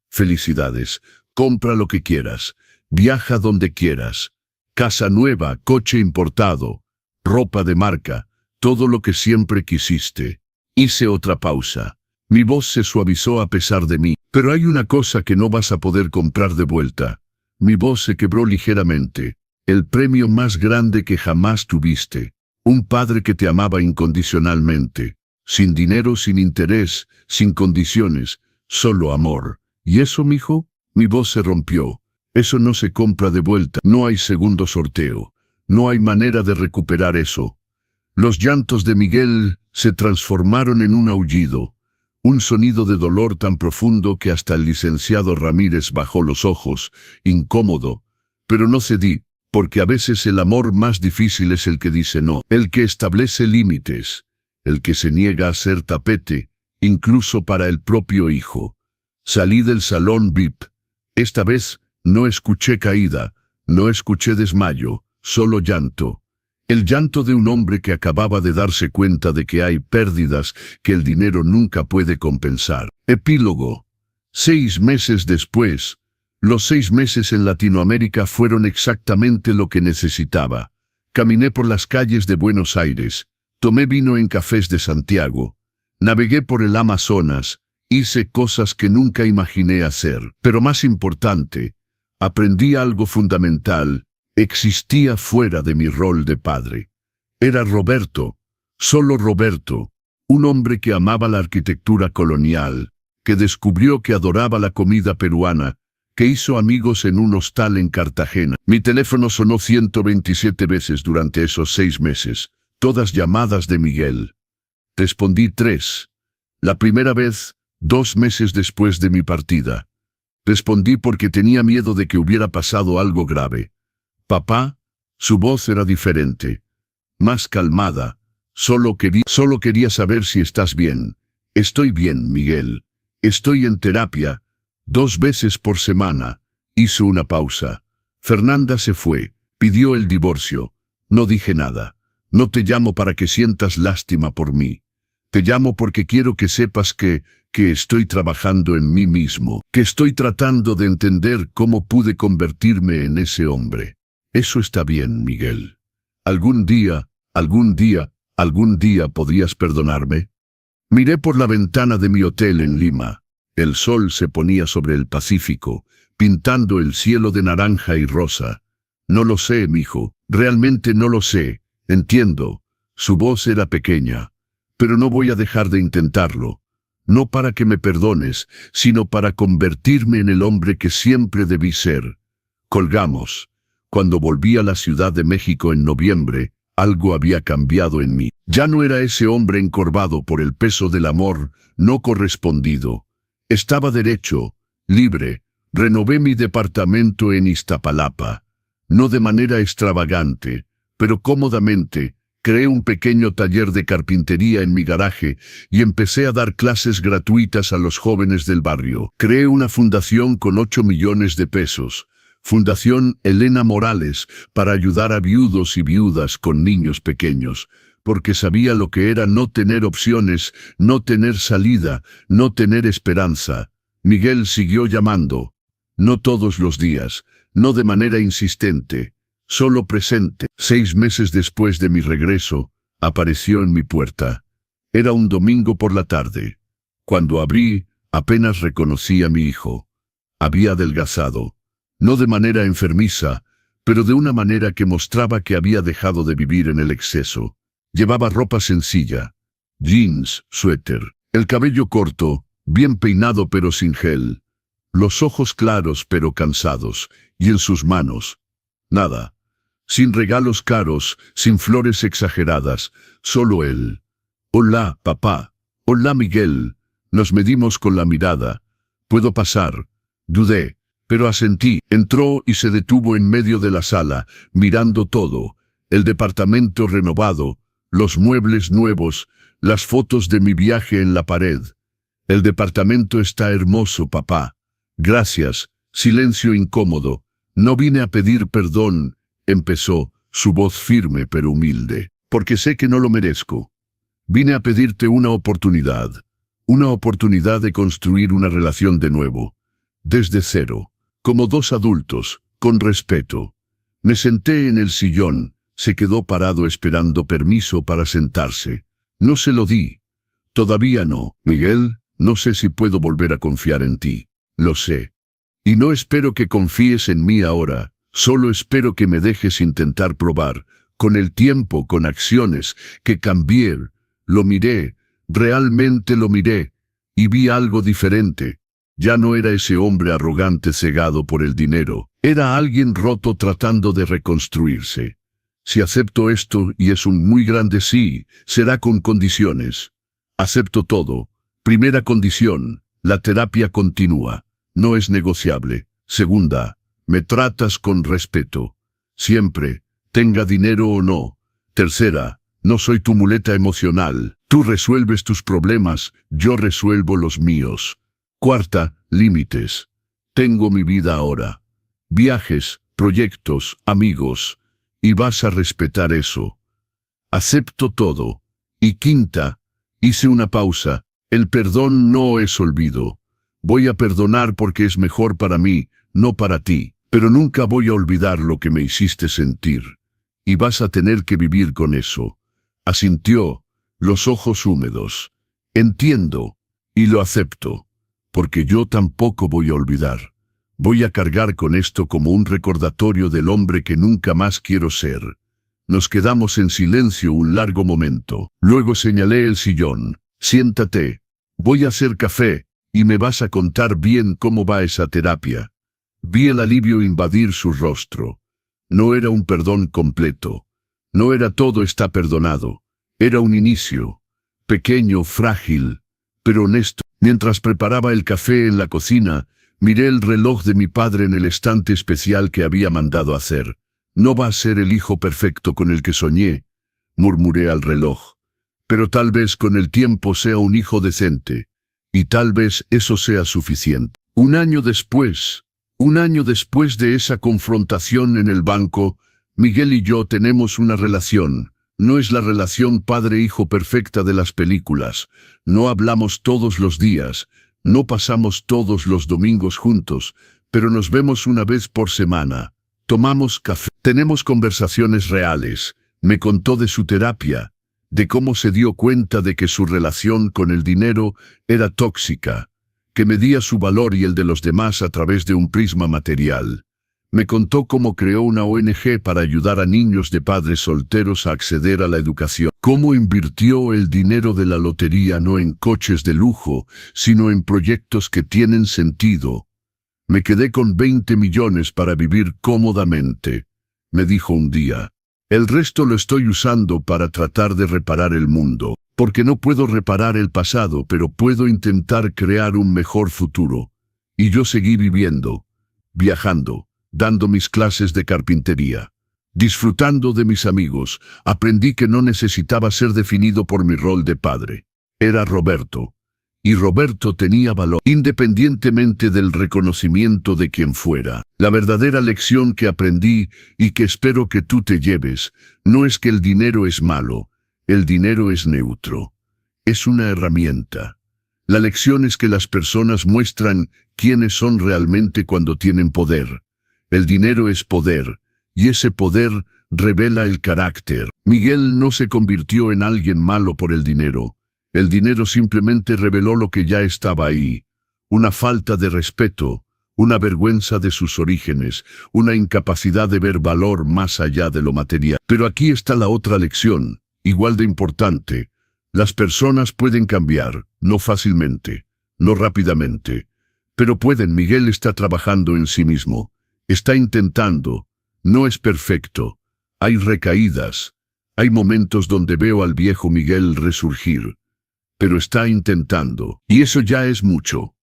Felicidades. Compra lo que quieras. Viaja donde quieras. Casa nueva, coche importado, ropa de marca, todo lo que siempre quisiste. Hice otra pausa. Mi voz se suavizó a pesar de mí. Pero hay una cosa que no vas a poder comprar de vuelta. Mi voz se quebró ligeramente. El premio más grande que jamás tuviste. Un padre que te amaba incondicionalmente. Sin dinero, sin interés, sin condiciones, solo amor. ¿Y eso, mijo? Mi voz se rompió. Eso no se compra de vuelta. No hay segundo sorteo. No hay manera de recuperar eso. Los llantos de Miguel se transformaron en un aullido. Un sonido de dolor tan profundo que hasta el licenciado Ramírez bajó los ojos, incómodo. Pero no cedí, porque a veces el amor más difícil es el que dice no, el que establece límites, el que se niega a ser tapete, incluso para el propio hijo. Salí del salón VIP. Esta vez no escuché caída, no escuché desmayo, solo llanto. El llanto de un hombre que acababa de darse cuenta de que hay pérdidas que el dinero nunca puede compensar. Epílogo. 6 meses después. Los 6 meses en Latinoamérica fueron exactamente lo que necesitaba. Caminé por las calles de Buenos Aires, tomé vino en cafés de Santiago, navegué por el Amazonas, hice cosas que nunca imaginé hacer. Pero más importante, aprendí algo fundamental. Existía fuera de mi rol de padre. Era Roberto, solo Roberto, un hombre que amaba la arquitectura colonial, que descubrió que adoraba la comida peruana, que hizo amigos en un hostal en Cartagena. Mi teléfono sonó 127 veces durante esos 6 meses, todas llamadas de Miguel. Respondí 3. La primera vez, 2 meses después de mi partida. Respondí porque tenía miedo de que hubiera pasado algo grave. Papá, su voz era diferente, más calmada. Solo quería saber si estás bien. Estoy bien, Miguel. Estoy en terapia, 2 veces por semana. Hizo una pausa. Fernanda se fue, pidió el divorcio. No dije nada. No te llamo para que sientas lástima por mí. Te llamo porque quiero que sepas que estoy trabajando en mí mismo, que estoy tratando de entender cómo pude convertirme en ese hombre. Eso está bien, Miguel. Algún día podrías perdonarme. Miré por la ventana de mi hotel en Lima. El sol se ponía sobre el Pacífico, pintando el cielo de naranja y rosa. No lo sé, mijo, realmente no lo sé. Entiendo. Su voz era pequeña. Pero no voy a dejar de intentarlo. No para que me perdones, sino para convertirme en el hombre que siempre debí ser. Colgamos. Cuando volví a la Ciudad de México en noviembre, algo había cambiado en mí. Ya no era ese hombre encorvado por el peso del amor no correspondido. Estaba derecho, libre. Renové mi departamento en Iztapalapa. No de manera extravagante, pero cómodamente. Creé un pequeño taller de carpintería en mi garaje y empecé a dar clases gratuitas a los jóvenes del barrio. Creé una fundación con 8 millones de pesos. Fundación Elena Morales, para ayudar a viudos y viudas con niños pequeños, porque sabía lo que era no tener opciones, no tener salida, no tener esperanza. Miguel siguió llamando. No todos los días, no de manera insistente, solo presente. 6 meses después de mi regreso, apareció en mi puerta. Era un domingo por la tarde. Cuando abrí, apenas reconocí a mi hijo. Había adelgazado, no de manera enfermiza, pero de una manera que mostraba que había dejado de vivir en el exceso. Llevaba ropa sencilla, jeans, suéter, el cabello corto, bien peinado pero sin gel, los ojos claros pero cansados, y en sus manos, nada. Sin regalos caros, sin flores exageradas, solo él. Hola, papá. Hola, Miguel. Nos medimos con la mirada. ¿Puedo pasar? Dudé, pero asentí. Entró y se detuvo en medio de la sala, mirando todo. El departamento renovado, los muebles nuevos, las fotos de mi viaje en la pared. El departamento está hermoso, papá. Gracias. Silencio incómodo. No vine a pedir perdón, empezó, su voz firme pero humilde, porque sé que no lo merezco. Vine a pedirte una oportunidad de construir una relación de nuevo, desde cero, como dos adultos, con respeto. Me senté en el sillón, se quedó parado esperando permiso para sentarse. No se lo di. Todavía no, Miguel, no sé si puedo volver a confiar en ti. Lo sé. Y no espero que confíes en mí ahora, solo espero que me dejes intentar probar, con el tiempo, con acciones, que cambié. Lo miré, realmente lo miré, y vi algo diferente. Ya no era ese hombre arrogante cegado por el dinero, era alguien roto tratando de reconstruirse. Si acepto esto, y es un muy grande sí, será con condiciones. Acepto todo. Primera condición, la terapia continúa. No es negociable. Segunda, me tratas con respeto. Siempre, tenga dinero o no. Tercera, no soy tu muleta emocional. Tú resuelves tus problemas, yo resuelvo los míos. Cuarta, límites. Tengo mi vida ahora. Viajes, proyectos, amigos. Y vas a respetar eso. Acepto todo. Y quinta, hice una pausa. El perdón no es olvido. Voy a perdonar porque es mejor para mí, no para ti. Pero nunca voy a olvidar lo que me hiciste sentir. Y vas a tener que vivir con eso. Asintió, los ojos húmedos. Entiendo, y lo acepto. Porque yo tampoco voy a olvidar. Voy a cargar con esto como un recordatorio del hombre que nunca más quiero ser. Nos quedamos en silencio un largo momento. Luego señalé el sillón. Siéntate. Voy a hacer café, y me vas a contar bien cómo va esa terapia. Vi el alivio invadir su rostro. No era un perdón completo. No era todo está perdonado. Era un inicio. Pequeño, frágil, pero honesto. Mientras preparaba el café en la cocina, miré el reloj de mi padre en el estante especial que había mandado hacer. No va a ser el hijo perfecto con el que soñé, murmuré al reloj. Pero tal vez con el tiempo sea un hijo decente. Y tal vez eso sea suficiente. Un año después de esa confrontación en el banco, Miguel y yo tenemos una relación. No es la relación padre-hijo perfecta de las películas. No hablamos todos los días, no pasamos todos los domingos juntos, pero nos vemos una vez por semana. Tomamos café, tenemos conversaciones reales. Me contó de su terapia, de cómo se dio cuenta de que su relación con el dinero era tóxica, que medía su valor y el de los demás a través de un prisma material. Me contó cómo creó una ONG para ayudar a niños de padres solteros a acceder a la educación. Cómo invirtió el dinero de la lotería no en coches de lujo, sino en proyectos que tienen sentido. Me quedé con 20 millones para vivir cómodamente, me dijo un día. El resto lo estoy usando para tratar de reparar el mundo, porque no puedo reparar el pasado, pero puedo intentar crear un mejor futuro. Y yo seguí viviendo, viajando, dando mis clases de carpintería, disfrutando de mis amigos. Aprendí que no necesitaba ser definido por mi rol de padre. Era Roberto. Y Roberto tenía valor, independientemente del reconocimiento de quien fuera. La verdadera lección que aprendí y que espero que tú te lleves, no es que el dinero es malo, el dinero es neutro. Es una herramienta. La lección es que las personas muestran quiénes son realmente cuando tienen poder. El dinero es poder, y ese poder revela el carácter. Miguel no se convirtió en alguien malo por el dinero. El dinero simplemente reveló lo que ya estaba ahí. Una falta de respeto, una vergüenza de sus orígenes, una incapacidad de ver valor más allá de lo material. Pero aquí está la otra lección, igual de importante. Las personas pueden cambiar, no fácilmente, no rápidamente, pero pueden. Miguel está trabajando en sí mismo, está intentando, no es perfecto, hay recaídas, hay momentos donde veo al viejo Miguel resurgir, pero está intentando, y eso ya es mucho.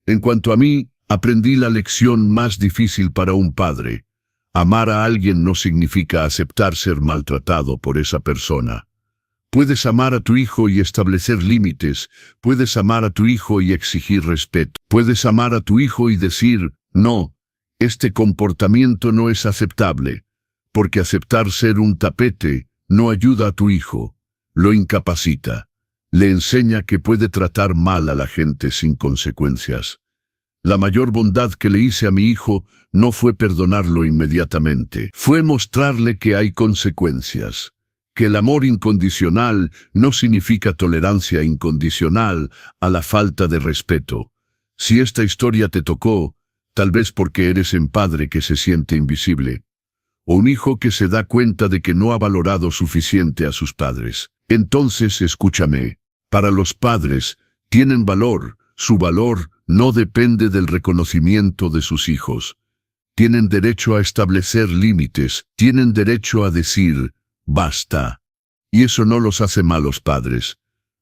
En cuanto a mí, aprendí la lección más difícil para un padre. Amar a alguien no significa aceptar ser maltratado por esa persona. Puedes amar a tu hijo y establecer límites, puedes amar a tu hijo y exigir respeto, puedes amar a tu hijo y decir, no, este comportamiento no es aceptable, porque aceptar ser un tapete no ayuda a tu hijo, lo incapacita, le enseña que puede tratar mal a la gente sin consecuencias. La mayor bondad que le hice a mi hijo no fue perdonarlo inmediatamente, fue mostrarle que hay consecuencias. Que el amor incondicional no significa tolerancia incondicional a la falta de respeto. Si esta historia te tocó, tal vez porque eres un padre que se siente invisible, o un hijo que se da cuenta de que no ha valorado suficiente a sus padres. Entonces escúchame, para los padres, tienen valor, su valor no depende del reconocimiento de sus hijos. Tienen derecho a establecer límites, tienen derecho a decir, basta. Y eso no los hace malos padres,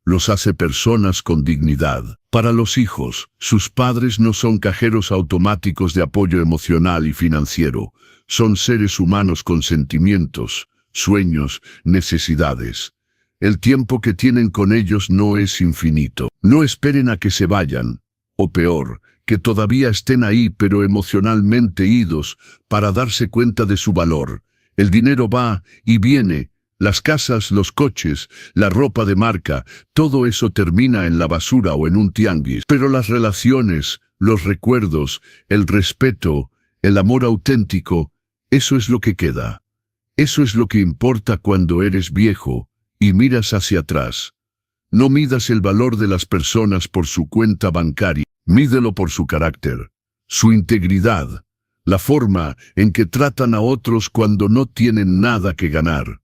los hace personas con dignidad. Para los hijos, sus padres no son cajeros automáticos de apoyo emocional y financiero, son seres humanos con sentimientos, sueños, necesidades. El tiempo que tienen con ellos no es infinito. No esperen a que se vayan, o peor, que todavía estén ahí pero emocionalmente idos, para darse cuenta de su valor. El dinero va y viene, las casas, los coches, la ropa de marca, todo eso termina en la basura o en un tianguis. Pero las relaciones, los recuerdos, el respeto, el amor auténtico, eso es lo que queda. Eso es lo que importa cuando eres viejo y miras hacia atrás. No midas el valor de las personas por su cuenta bancaria, mídelo por su carácter, su integridad, la forma en que tratan a otros cuando no tienen nada que ganar.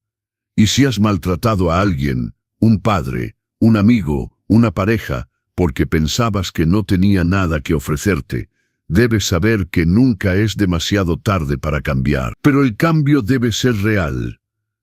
Y si has maltratado a alguien, un padre, un amigo, una pareja, porque pensabas que no tenía nada que ofrecerte, debes saber que nunca es demasiado tarde para cambiar. Pero el cambio debe ser real.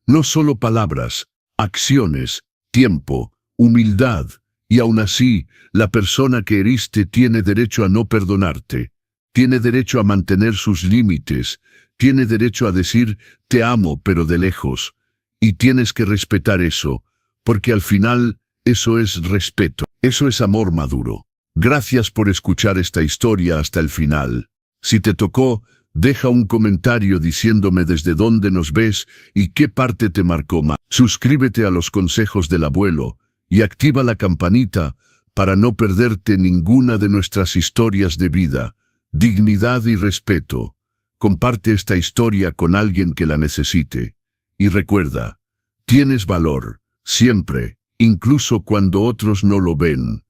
No solo palabras, acciones, tiempo, humildad, y aún así, la persona que heriste tiene derecho a no perdonarte. Tiene derecho a mantener sus límites, tiene derecho a decir, te amo pero de lejos, y tienes que respetar eso, porque al final, eso es respeto, eso es amor maduro. Gracias por escuchar esta historia hasta el final. Si te tocó, deja un comentario diciéndome desde dónde nos ves y qué parte te marcó más. Suscríbete a los consejos del abuelo y activa la campanita para no perderte ninguna de nuestras historias de vida, dignidad y respeto. Comparte esta historia con alguien que la necesite. Y recuerda, tienes valor, siempre, incluso cuando otros no lo ven.